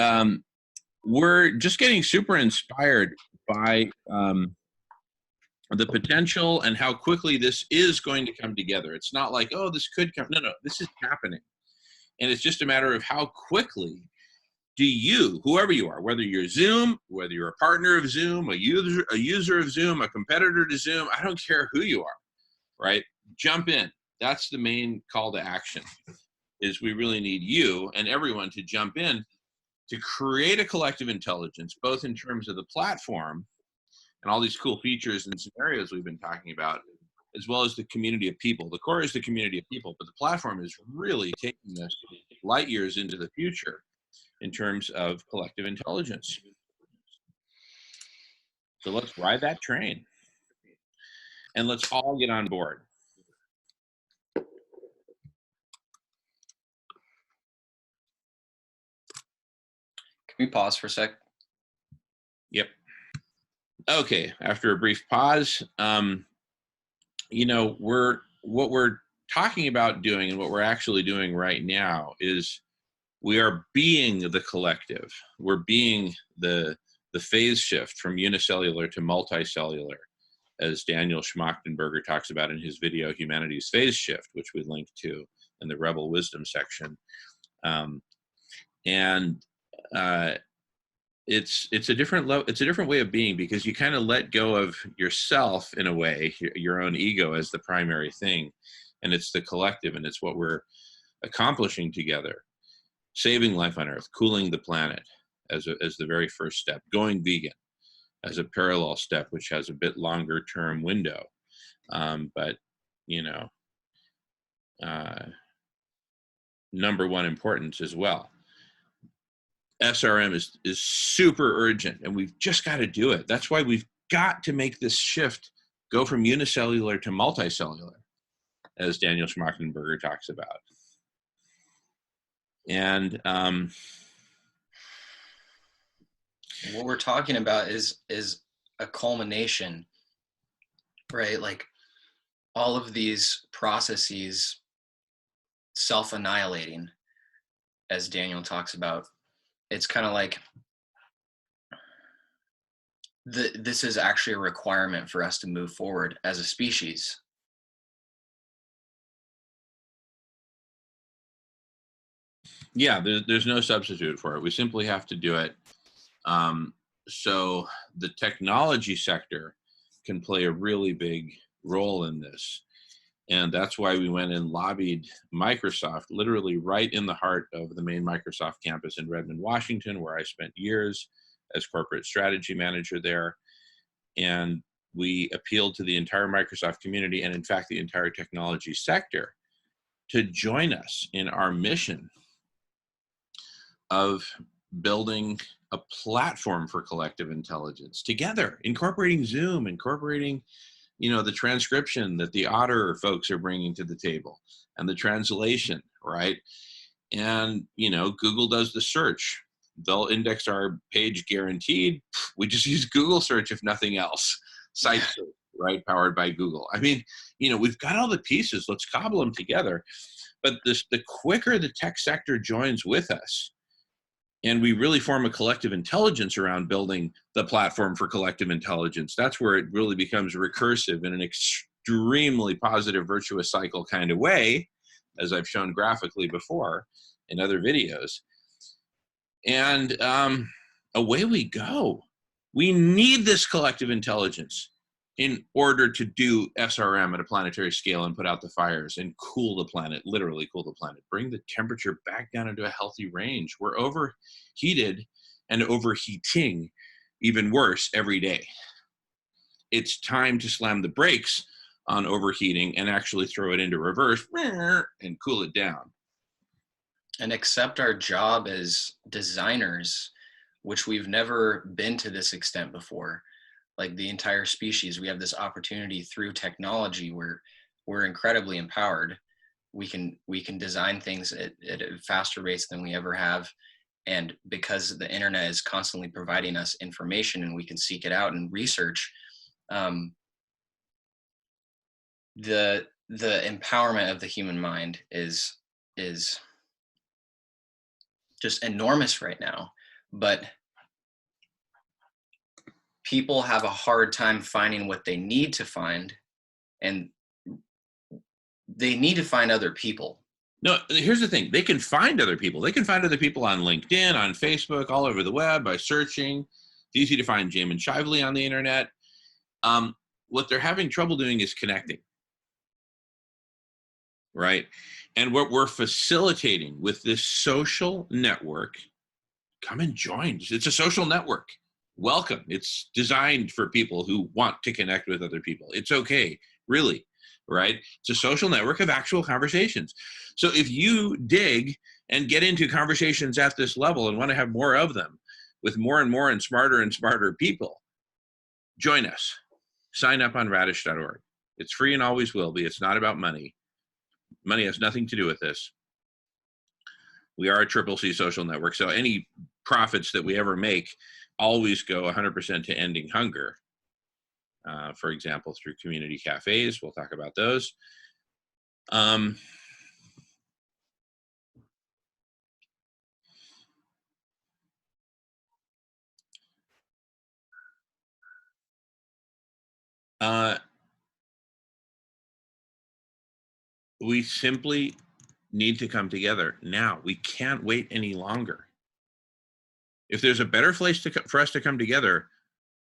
A: we're just getting super inspired by the potential and how quickly this is going to come together. It's not like, oh, this could come. No, this is happening. And it's just a matter of how quickly do you, whoever you are, whether you're Zoom, whether you're a partner of Zoom, a user of Zoom, a competitor to Zoom, I don't care who you are, right? Jump in. That's the main call to action, is we really need you and everyone to jump in to create a collective intelligence, both in terms of the platform and all these cool features and scenarios we've been talking about, as well as the community of people. The core is the community of people, but the platform is really taking us light years into the future in terms of collective intelligence. So let's ride that train and let's all get on board.
B: Can we pause for a sec?
A: Yep. Okay, after a brief pause, you know, what we're talking about doing and what we're actually doing right now is we are being the collective. We're being the phase shift from unicellular to multicellular, as Daniel Schmachtenberger talks about in his video, Humanity's Phase Shift, which we link to in the Rebel Wisdom section. It's a different it's a different way of being, because you kind of let go of yourself in a way, your own ego as the primary thing, and it's the collective, and it's what we're accomplishing together. Saving life on Earth, cooling the planet as the very first step, going vegan as a parallel step, which has a bit longer term window, but you know, number one importance as well. SRM is super urgent, and we've just got to do it. That's why we've got to make this shift, go from unicellular to multicellular, as Daniel Schmachtenberger talks about. And
B: what we're talking about is a culmination right? Like all of these processes self-annihilating, as Daniel talks about. It's kind of like this is actually a requirement for us to move forward as a species.
A: Yeah, there's no substitute for it. We simply have to do it. So the technology sector can play a really big role in this. And that's why we went and lobbied Microsoft, literally right in the heart of the main Microsoft campus in Redmond, Washington, where I spent years as corporate strategy manager there. And we appealed to the entire Microsoft community, and in fact, the entire technology sector, to join us in our mission of building a platform for collective intelligence together, incorporating Zoom, incorporating, the transcription that the Otter folks are bringing to the table and the translation, right? And, Google does the search. They'll index our page guaranteed. We just use Google search, if nothing else. Site search, right? Powered by Google. I mean, we've got all the pieces. Let's cobble them together. But the quicker the tech sector joins with us, and we really form a collective intelligence around building the platform for collective intelligence, that's where it really becomes recursive in an extremely positive, virtuous cycle kind of way, as I've shown graphically before in other videos. And away we go. We need this collective intelligence in order to do SRM at a planetary scale and put out the fires and cool the planet, literally cool the planet, bring the temperature back down into a healthy range. We're overheated and overheating even worse every day. It's time to slam the brakes on overheating and actually throw it into reverse and cool it down.
B: And accept our job as designers, which we've never been to this extent before. Like the entire species, we have this opportunity through technology where we're incredibly empowered. We can design things at faster rates than we ever have. And because the internet is constantly providing us information and we can seek it out and research, the empowerment of the human mind is just enormous right now. But people have a hard time finding what they need to find, and they need to find other people.
A: No, here's the thing. They can find other people. They can find other people on LinkedIn, on Facebook, all over the web by searching. It's easy to find Jamin Shively on the internet. What they're having trouble doing is connecting, right? And what we're facilitating with this social network, come and join. It's a social network. Welcome. It's designed for people who want to connect with other people. It's okay, really, right? It's a social network of actual conversations. So if you dig and get into conversations at this level and want to have more of them with more and smarter people, join us. Sign up on radish.org. It's free and always will be. It's not about money. Money has nothing to do with this. We are a CCC social network, so any profits that we ever make always go 100% to ending hunger. For example, through community cafes. We'll talk about those. We simply need to come together now. We can't wait any longer. If there's a better place for us to come together,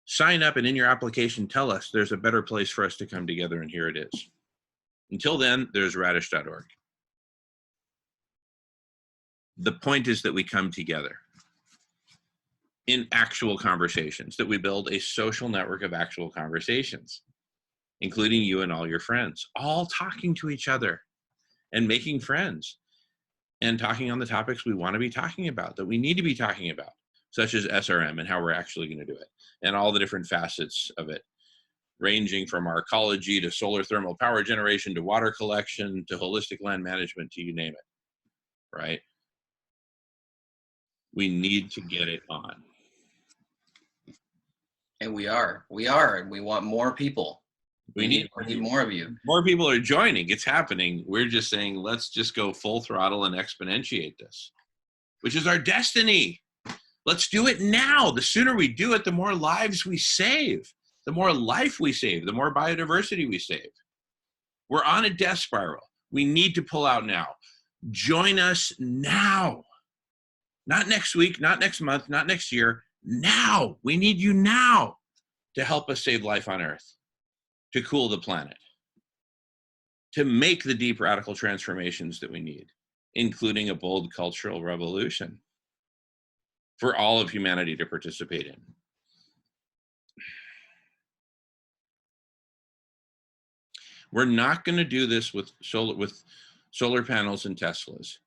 A: sign up and in your application tell us there's a better place for us to come together, and here it is. Until then, there's radish.org. The point is that we come together in actual conversations, that we build a social network of actual conversations, including you and all your friends, all talking to each other and making friends and talking on the topics we want to be talking about, that we need to be talking about, such as SRM and how we're actually going to do it, and all the different facets of it, ranging from our ecology to solar thermal power generation to water collection to holistic land management, to you name it, right? We need to get it on.
B: And we are, and we want more people. We need more of you.
A: More people are joining. It's happening. We're just saying, let's just go full throttle and exponentiate this, which is our destiny. Let's do it now. The sooner we do it, the more lives we save, the more life we save, the more biodiversity we save. We're on a death spiral. We need to pull out now. Join us now. Not next week, not next month, not next year. Now. We need you now to help us save life on Earth, to cool the planet, to make the deep radical transformations that we need, including a bold cultural revolution for all of humanity to participate in. We're not going to do this with solar panels and Teslas.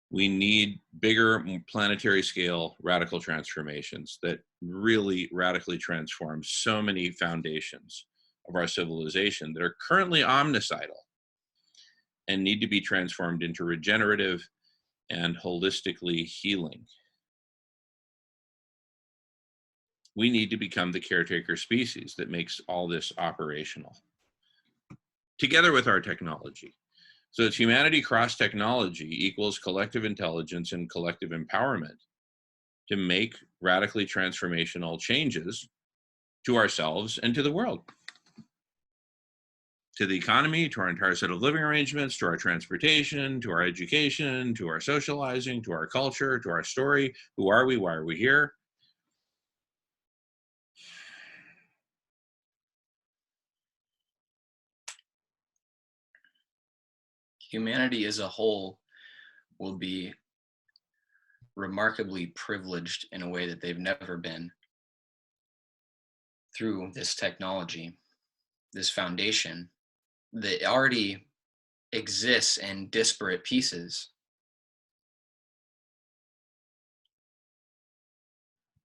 A: We need bigger planetary scale radical transformations that really radically transform so many foundations of our civilization that are currently omnicidal and need to be transformed into regenerative and holistically healing. We need to become the caretaker species that makes all this operational, together with our technology. So it's humanity cross technology equals collective intelligence and collective empowerment to make radically transformational changes to ourselves and to the world, to the economy, to our entire set of living arrangements, to our transportation, to our education, to our socializing, to our culture, to our story. Who are we? Why are we here?
B: Humanity as a whole will be remarkably privileged in a way that they've never been through this technology, this foundation that already exists in disparate pieces.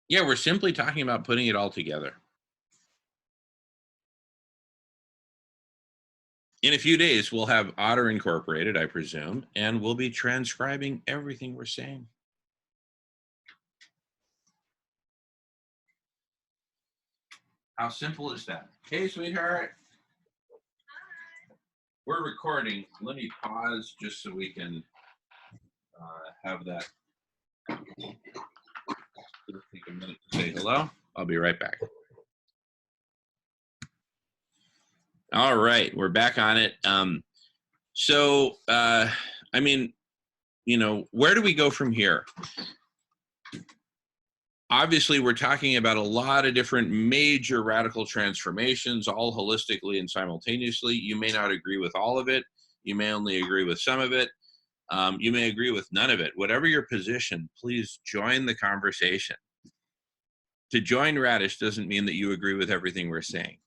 A: Yeah, we're simply talking about putting it all together. In a few days, we'll have Otter Incorporated, I presume, and we'll be transcribing everything we're saying. How simple is that? Hey, sweetheart. We're recording. Let me pause just so we can have that. It'll take a minute to say hello. I'll be right back. All right, we're back on it. I mean, you know, where do we go from here? Obviously, we're talking about a lot of different major radical transformations, all holistically and simultaneously. You may not agree with all of it. You may only agree with some of it. You may agree with none of it. Whatever your position, please join the conversation. To join Radish doesn't mean that you agree with everything we're saying.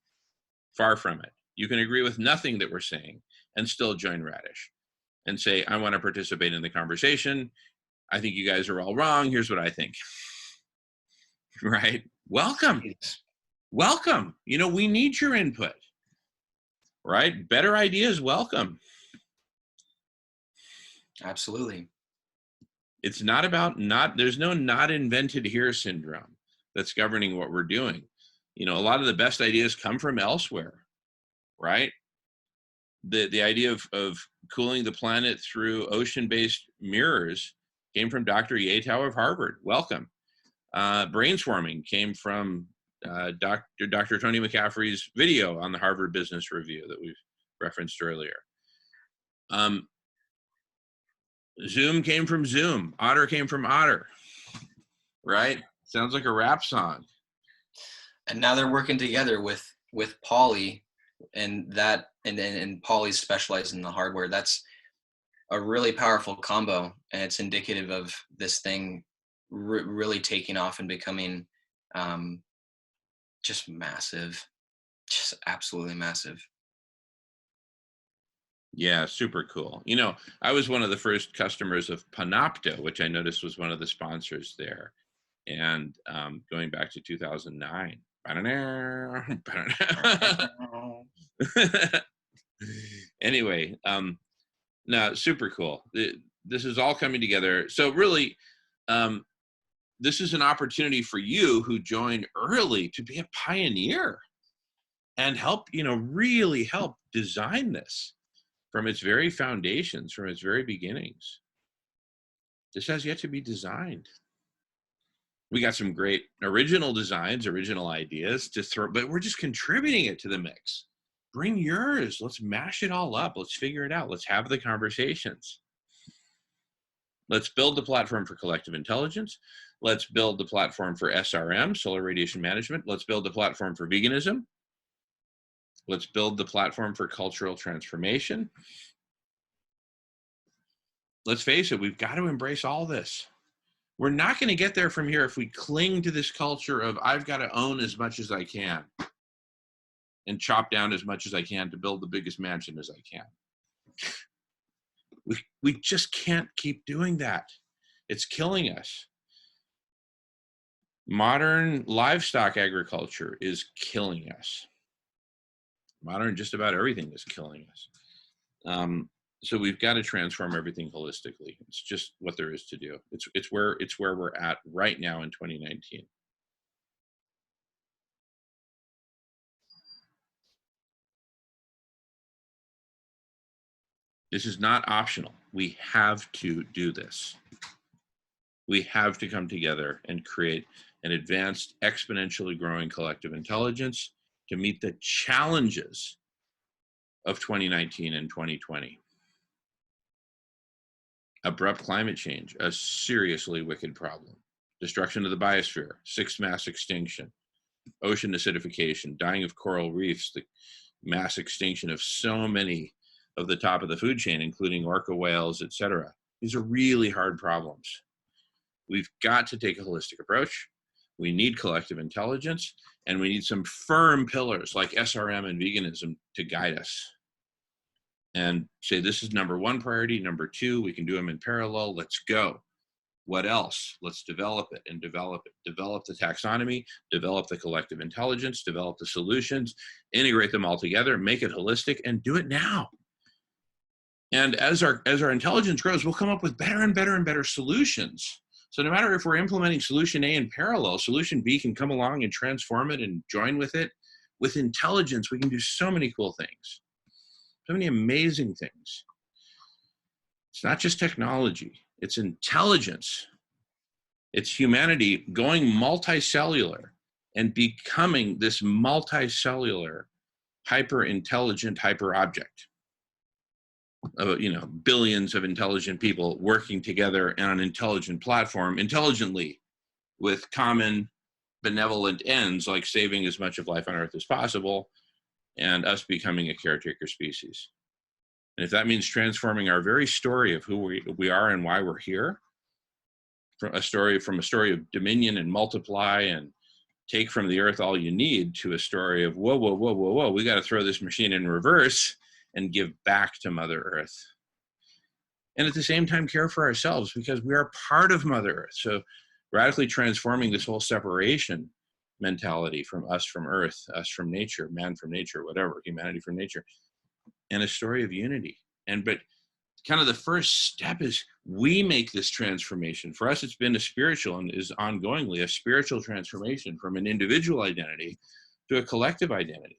A: Far from it. You can agree with nothing that we're saying and still join Radish and say, I want to participate in the conversation. I think you guys are all wrong. Here's what I think. Right? Welcome. Welcome. You know, we need your input. Right? Better ideas, welcome.
B: Absolutely.
A: It's not about there's no not invented here syndrome that's governing what we're doing. You know, a lot of the best ideas come from elsewhere. Right? The idea of cooling the planet through ocean-based mirrors came from Dr. Yatow of Harvard. Welcome. Brain swarming came from Dr. Tony McCaffrey's video on the Harvard Business Review that we've referenced earlier. Zoom came from Zoom. Otter came from Otter. Right? Sounds like a rap song.
B: And now they're working together with Poly. And Poly's specialized in the hardware. That's a really powerful combo, and it's indicative of this thing really taking off and becoming just massive, just absolutely massive.
A: Yeah, super cool. You know, I was one of the first customers of Panopto, which I noticed was one of the sponsors there, and going back to 2009. Anyway, no, super cool. This is all coming together. So really, this is an opportunity for you who joined early to be a pioneer and help, really help design this from its very foundations, from its very beginnings. This has yet to be designed. We got some great original designs, original ideas to throw, but we're just contributing it to the mix. Bring yours. Let's mash it all up. Let's figure it out. Let's have the conversations. Let's build the platform for collective intelligence. Let's build the platform for SRM, solar radiation management. Let's build the platform for veganism. Let's build the platform for cultural transformation. Let's face it, we've got to embrace all this. We're not going to get there from here if we cling to this culture of I've got to own as much as I can and chop down as much as I can to build the biggest mansion as I can. We just can't keep doing that. It's killing us. Modern livestock agriculture is killing us. Modern just about everything is killing us. So we've got to transform everything holistically. It's just what there is to do. It's where we're at right now in 2019. This is not optional. We have to do this. We have to come together and create an advanced, exponentially growing collective intelligence to meet the challenges of 2019 and 2020. Abrupt climate change, a seriously wicked problem. Destruction of the biosphere, sixth mass extinction, ocean acidification, dying of coral reefs, the mass extinction of so many of the top of the food chain, including orca whales, etc. These are really hard problems. We've got to take a holistic approach. We need collective intelligence, and we need some firm pillars like SRM and veganism to guide us and say, this is number one priority, number two, we can do them in parallel, let's go. What else? Let's develop it and develop it. Develop the taxonomy, develop the collective intelligence, develop the solutions, integrate them all together, make it holistic, and do it now. And as our intelligence grows, we'll come up with better and better and better solutions. So no matter if we're implementing solution A in parallel, solution B can come along and transform it and join with it. With intelligence, we can do so many cool things, so many amazing things. It's not just technology, it's intelligence. It's humanity going multicellular and becoming this multicellular, hyper-intelligent, hyper-object. Billions of intelligent people working together on an intelligent platform intelligently with common benevolent ends like saving as much of life on Earth as possible and us becoming a caretaker species. And if that means transforming our very story of who we are and why we're here, from a story of dominion and multiply and take from the Earth all you need, to a story of whoa, we got to throw this machine in reverse and give back to Mother Earth. And at the same time, care for ourselves, because we are part of Mother Earth. So radically transforming this whole separation mentality from us from Earth, us from nature, man from nature, whatever, humanity from nature, and a story of unity. But kind of the first step is we make this transformation. For us, it's been a spiritual and is ongoingly a spiritual transformation from an individual identity to a collective identity.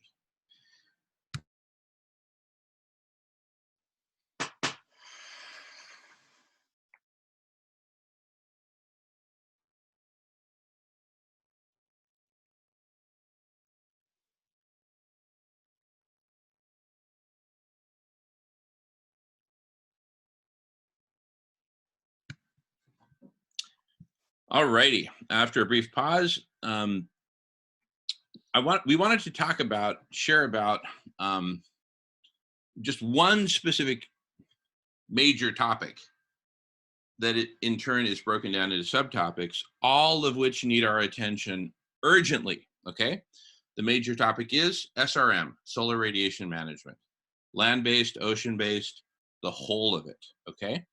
A: All righty. After a brief pause, we wanted to share about just one specific major topic that in turn is broken down into subtopics, all of which need our attention urgently. Okay. The major topic is SRM, solar radiation management, land-based, ocean-based, the whole of it. Okay.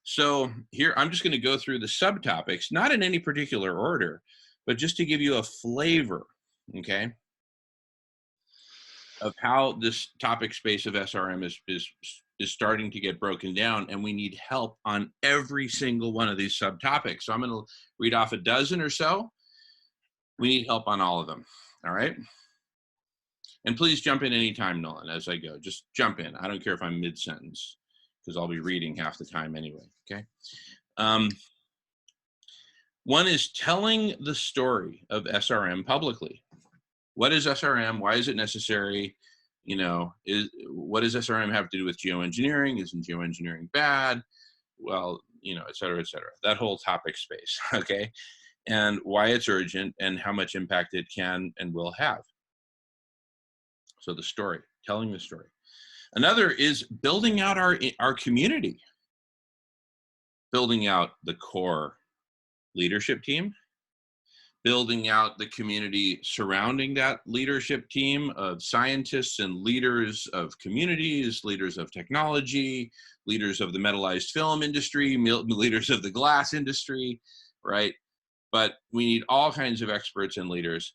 A: So here, I'm just going to go through the subtopics, not in any particular order, but just to give you a flavor, okay, of how this topic space of SRM is starting to get broken down, and we need help on every single one of these subtopics. So I'm going to read off a dozen or so. We need help on all of them, all right? And please jump in anytime, Nolan, as I go. Just jump in. I don't care if I'm mid-sentence, because I'll be reading half the time anyway, okay? One is telling the story of SRM publicly. What is SRM? Why is it necessary? You know, what does SRM have to do with geoengineering? Isn't geoengineering bad? Well, you know, et cetera, that whole topic space, okay? And why it's urgent and how much impact it can and will have. So the story, telling the story. Another is building out our community, building out the core leadership team, building out the community surrounding that leadership team of scientists and leaders of communities, leaders of technology, leaders of the metallized film industry, leaders of the glass industry, right? But we need all kinds of experts and leaders.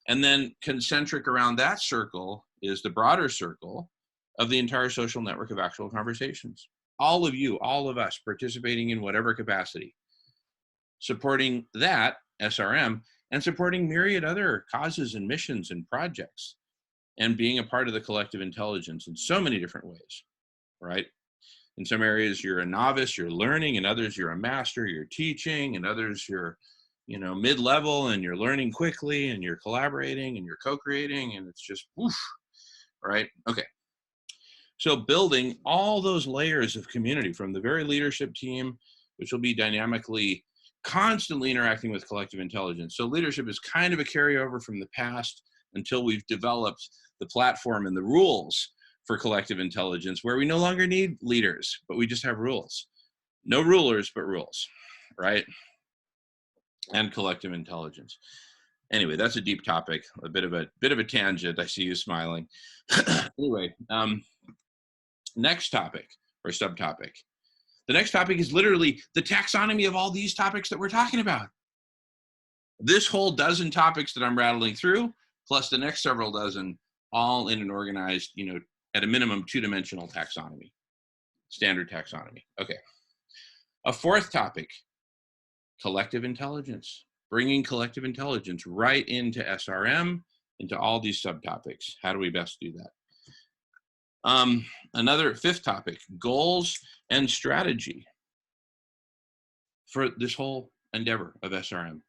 A: And then concentric around that circle is the broader circle of the entire social network of actual conversations. All of you, all of us participating in whatever capacity, supporting that SRM and supporting myriad other causes and missions and projects, and being a part of the collective intelligence in so many different ways, right? In some areas you're a novice, you're learning, in others you're a master, you're teaching, in others you're, you know, mid-level and you're learning quickly and you're collaborating and you're co-creating, and it's just woof, right? Okay. So building all those layers of community from the very leadership team, which will be dynamically, constantly interacting with collective intelligence. So leadership is kind of a carryover from the past until we've developed the platform and the rules for collective intelligence, where we no longer need leaders, but we just have rules. No rulers, but rules, right? And collective intelligence. Anyway, that's a deep topic, a bit of a tangent. I see you smiling. Anyway, next topic or subtopic. The next topic is literally the taxonomy of all these topics that we're talking about. This whole dozen topics that I'm rattling through, plus the next several dozen, all in an organized, you know, at a minimum, two-dimensional taxonomy, standard taxonomy. Okay. A fourth topic, collective intelligence, bringing collective intelligence right into SRM, into all these subtopics. How do we best do that? Another fifth topic, goals and strategy for this whole endeavor of SRM.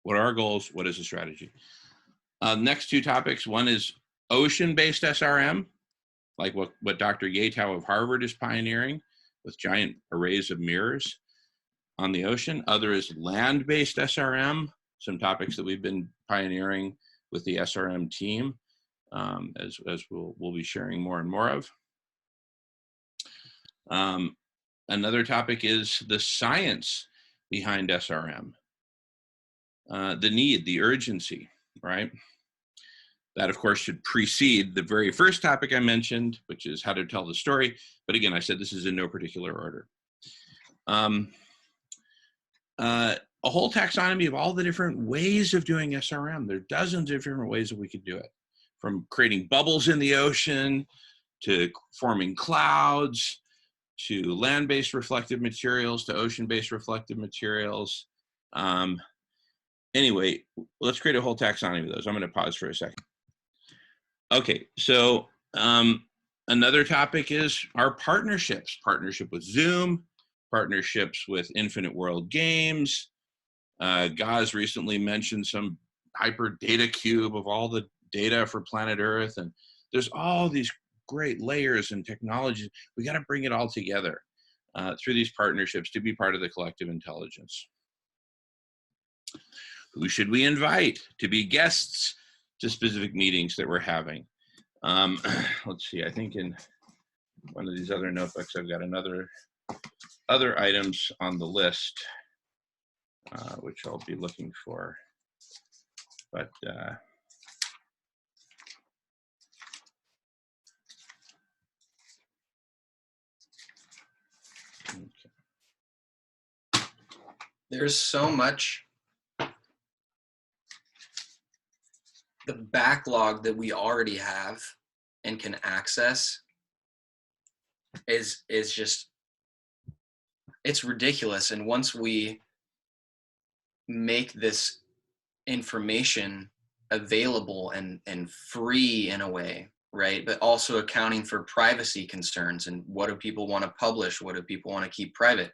A: What are our goals? What is the strategy? Next two topics, one is ocean-based SRM, like what Dr. Yatow of Harvard is pioneering with giant arrays of mirrors on the ocean. Other is land-based SRM, some topics that we've been pioneering with the SRM team, as we'll be sharing more and more of. Another topic is the science behind SRM, the need, the urgency, right? That, of course, should precede the very first topic I mentioned, which is how to tell the story. But again, I said this is in no particular order. A whole taxonomy of all the different ways of doing SRM. There are dozens of different ways that we could do it, from creating bubbles in the ocean, to forming clouds, to land-based reflective materials, to ocean-based reflective materials. Anyway, let's create a whole taxonomy of those. I'm going to pause for a second. Okay, so another topic is our partnerships. Partnership with Zoom, partnerships with Infinite World Games. Gaz recently mentioned some hyper data cube of all the data for planet Earth, and there's all these great layers and technologies. We got to bring it all together through these partnerships to be part of the collective intelligence. Who should we invite to be guests to specific meetings that we're having? Let's see, I think in one of these other notebooks, I've got other items on the list, which I'll be looking for, but
B: Okay. There's so much. The backlog that we already have and can access is just, it's ridiculous. And once we make this information available and free in a way, right? But also accounting for privacy concerns and what do people want to publish? What do people want to keep private?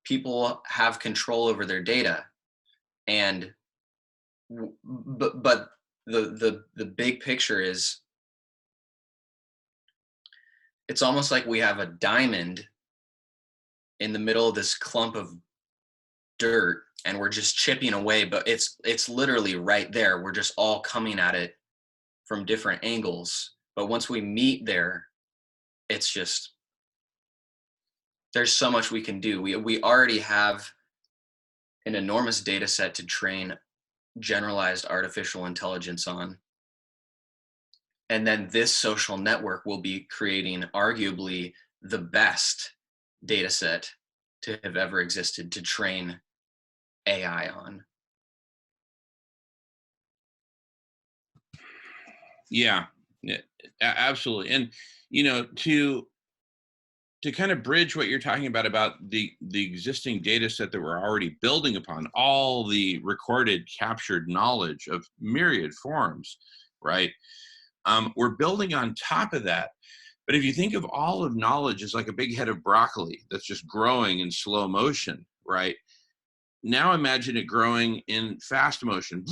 B: People have control over their data, and but the big picture is, it's almost like we have a diamond in the middle of this clump of dirt and we're just chipping away, but it's literally right there. We're just all coming at it from different angles. But once we meet there, it's just, there's so much we can do. We already have an enormous data set to train generalized artificial intelligence on. And then this social network will be creating arguably the best data set to have ever existed to train AI on.
A: Yeah, absolutely. And, you know, to kind of bridge what you're talking about the existing data set that we're already building upon, all the recorded, captured knowledge of myriad forms, right? We're building on top of that. But if you think of all of knowledge as like a big head of broccoli that's just growing in slow motion, right? Now imagine it growing in fast motion,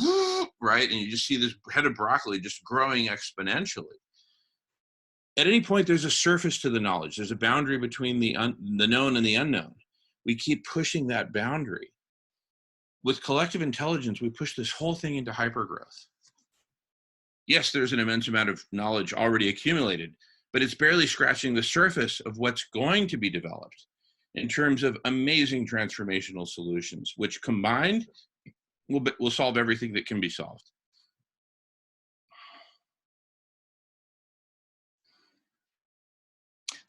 A: right? And you just see this head of broccoli just growing exponentially. At any point, there's a surface to the knowledge. There's a boundary between the known and the unknown. We keep pushing that boundary. With collective intelligence, we push this whole thing into hypergrowth. Yes, there's an immense amount of knowledge already accumulated, but it's barely scratching the surface of what's going to be developed in terms of amazing transformational solutions, which combined will solve everything that can be solved.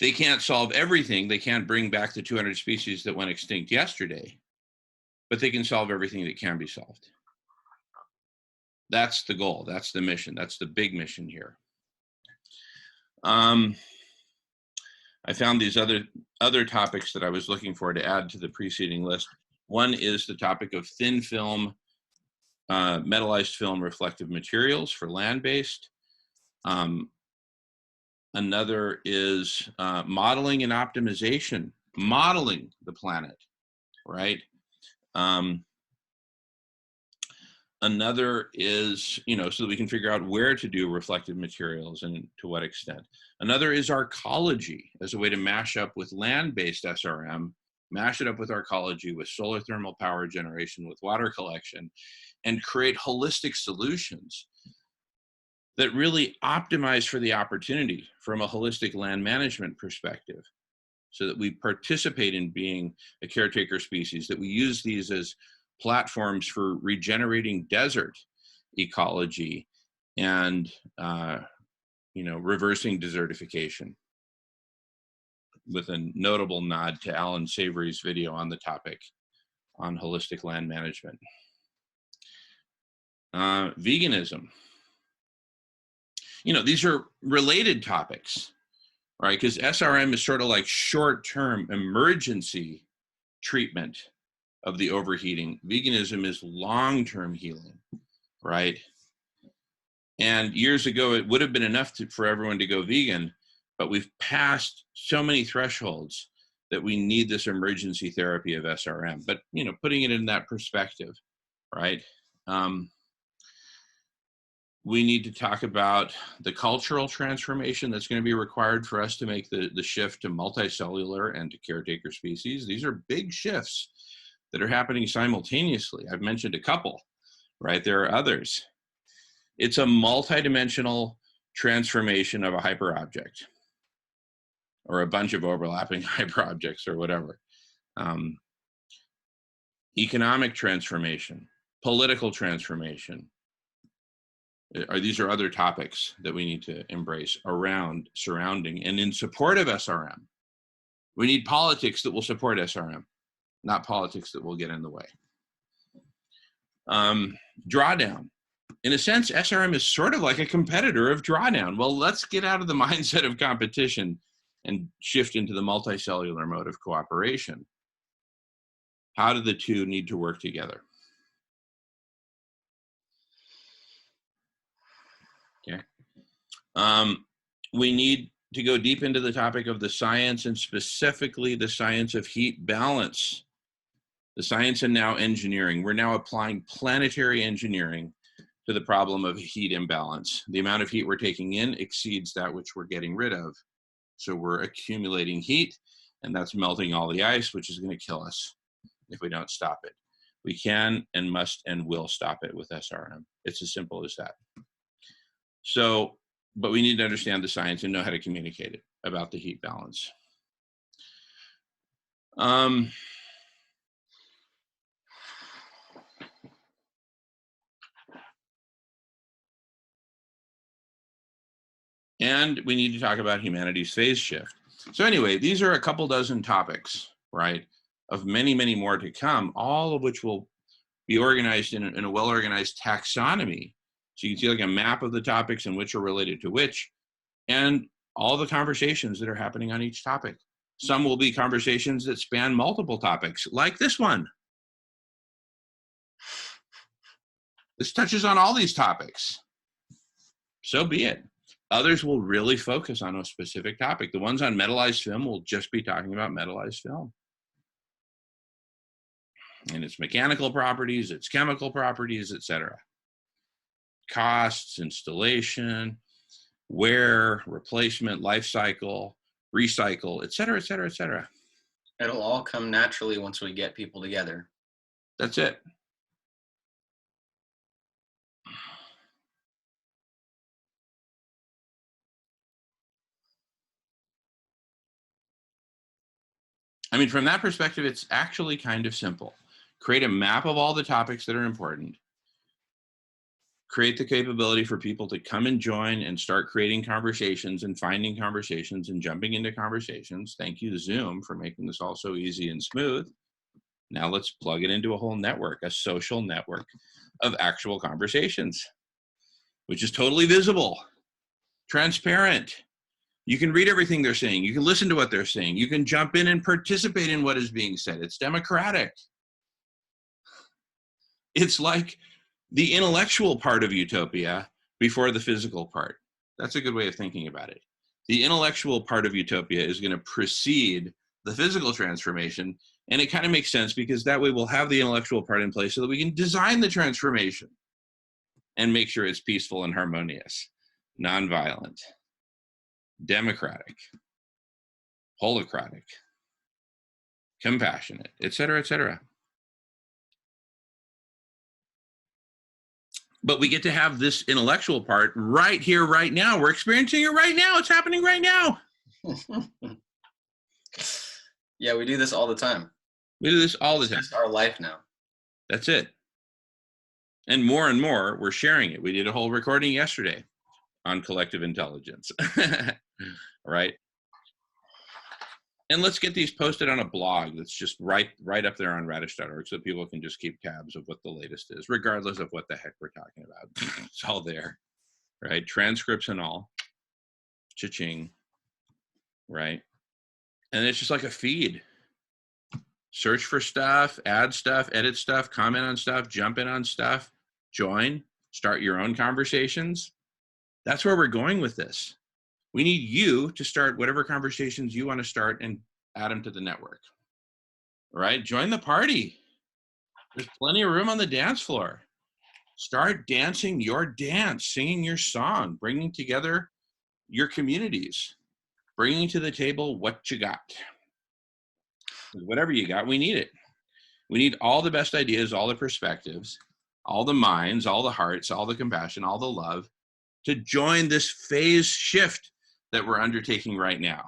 A: They can't solve everything. They can't bring back the 200 species that went extinct yesterday, but they can solve everything that can be solved. That's the goal. That's the mission. That's the big mission here. I found these other topics that I was looking for to add to the preceding list. One is the topic of thin film, metallized film reflective materials for land-based. Another is modeling and optimization, modeling the planet, right? Another is, you know, so that we can figure out where to do reflective materials and to what extent. Another is arcology as a way to mash up with land-based SRM, mash it up with arcology, with solar thermal power generation, with water collection, and create holistic solutions that really optimize for the opportunity from a holistic land management perspective, so that we participate in being a caretaker species, that we use these as platforms for regenerating desert ecology and you know, reversing desertification, with a notable nod to Alan Savory's video on the topic on holistic land management. Veganism. You know, these are related topics, right? Because SRM is sort of like short-term emergency treatment of the overheating. Veganism is long-term healing, right? And years ago, it would have been enough for everyone to go vegan, but we've passed so many thresholds that we need this emergency therapy of SRM. But, you know, putting it in that perspective, right? We need to talk about the cultural transformation that's going to be required for us to make the shift to multicellular and to caretaker species. These are big shifts that are happening simultaneously. I've mentioned a couple, right? There are others. It's a multidimensional transformation of a hyperobject, or a bunch of overlapping hyperobjects, or whatever. Economic transformation, political transformation. These are other topics that we need to embrace around, surrounding, and in support of SRM. We need politics that will support SRM, not politics that will get in the way. Drawdown. In a sense, SRM is sort of like a competitor of drawdown. Well, let's get out of the mindset of competition and shift into the multicellular mode of cooperation. How do the two need to work together? Okay. We need to go deep into the topic of the science, and specifically the science of heat balance. The science and now engineering. We're now applying planetary engineering to the problem of heat imbalance. The amount of heat we're taking in exceeds that which we're getting rid of. So we're accumulating heat, and that's melting all the ice, which is going to kill us if we don't stop it. We can and must and will stop it with SRM. It's as simple as that. So, but we need to understand the science and know how to communicate it about the heat balance. And we need to talk about humanity's phase shift. So anyway, these are a couple dozen topics, right, of many, many more to come, all of which will be organized in a well-organized taxonomy. So you can see like a map of the topics and which are related to which, and all the conversations that are happening on each topic. Some will be conversations that span multiple topics, like this one. This touches on all these topics. So be it. Others will really focus on a specific topic. The ones on metallized film will just be talking about metallized film and its mechanical properties, its chemical properties, etc. Costs, installation, wear, replacement, life cycle, recycle, etc., etc., etc.
B: It'll all come naturally once we get people together.
A: That's it. I mean, from that perspective, it's actually kind of simple. Create a map of all the topics that are important. Create the capability for people to come and join and start creating conversations and finding conversations and jumping into conversations. Thank you, Zoom, for making this all so easy and smooth. Now let's plug it into a whole network, a social network of actual conversations, which is totally visible, transparent. You can read everything they're saying. You can listen to what they're saying. You can jump in and participate in what is being said. It's democratic. It's like the intellectual part of utopia before the physical part. That's a good way of thinking about it. The intellectual part of utopia is going to precede the physical transformation. And it kind of makes sense because that way we'll have the intellectual part in place so that we can design the transformation and make sure it's peaceful and harmonious, nonviolent, democratic, holocratic, compassionate, etc., etc. But we get to have this intellectual part right here, right now. We're experiencing it right now. It's happening right now.
B: Yeah, we do this all the time.
A: We do this all the time.
B: It's just our life now.
A: That's it. And more, we're sharing it. We did a whole recording yesterday on collective intelligence, right? And let's get these posted on a blog that's just right up there on radish.org so people can just keep tabs of what the latest is, regardless of what the heck we're talking about. It's all there, right? Transcripts and all. Cha-ching, right? And it's just like a feed. Search for stuff, add stuff, edit stuff, comment on stuff, jump in on stuff, join, start your own conversations. That's where we're going with this. We need you to start whatever conversations you want to start and add them to the network. All right? Join the party. There's plenty of room on the dance floor. Start dancing your dance, singing your song, bringing together your communities, bringing to the table what you got. Whatever you got, we need it. We need all the best ideas, all the perspectives, all the minds, all the hearts, all the compassion, all the love to join this phase shift that we're undertaking right now.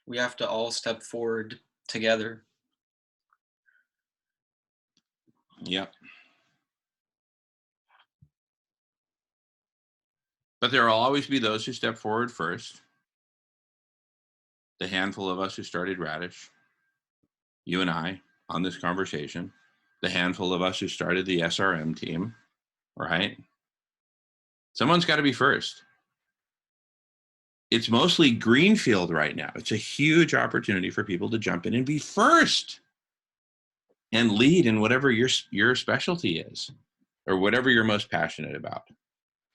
B: We have to all step forward together.
A: Yep. But there will always be those who step forward first. The handful of us who started Radish, you and I, on this conversation. the handful of us who started the SRM team, right? Someone's got to be first. It's mostly greenfield right now. It's a huge opportunity for people to jump in and be first and lead in whatever your specialty is, or whatever you're most passionate about,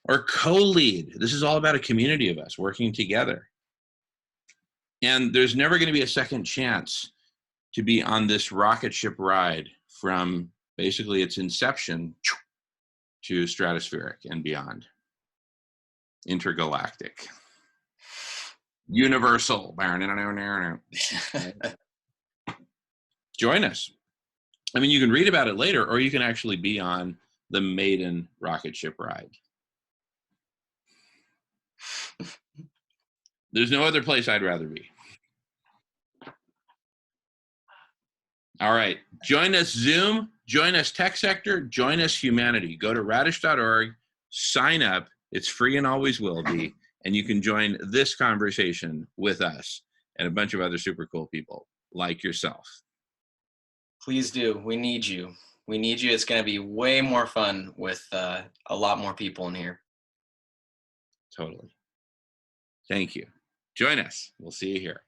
A: or co-lead. This is all about a community of us working together. And there's never going to be a second chance to be on this rocket ship ride from basically its inception to stratospheric and beyond. Intergalactic. Universal. Join us. I mean, you can read about it later, or you can actually be on the maiden rocket ship ride. There's no other place I'd rather be. All right. Join us Zoom, join us Tech Sector, join us Humanity. Go to radish.org, sign up. It's free and always will be. And you can join this conversation with us and a bunch of other super cool people like yourself.
B: Please do. We need you. We need you. It's going to be way more fun with a lot more people in here.
A: Totally. Thank you. Join us. We'll see you here.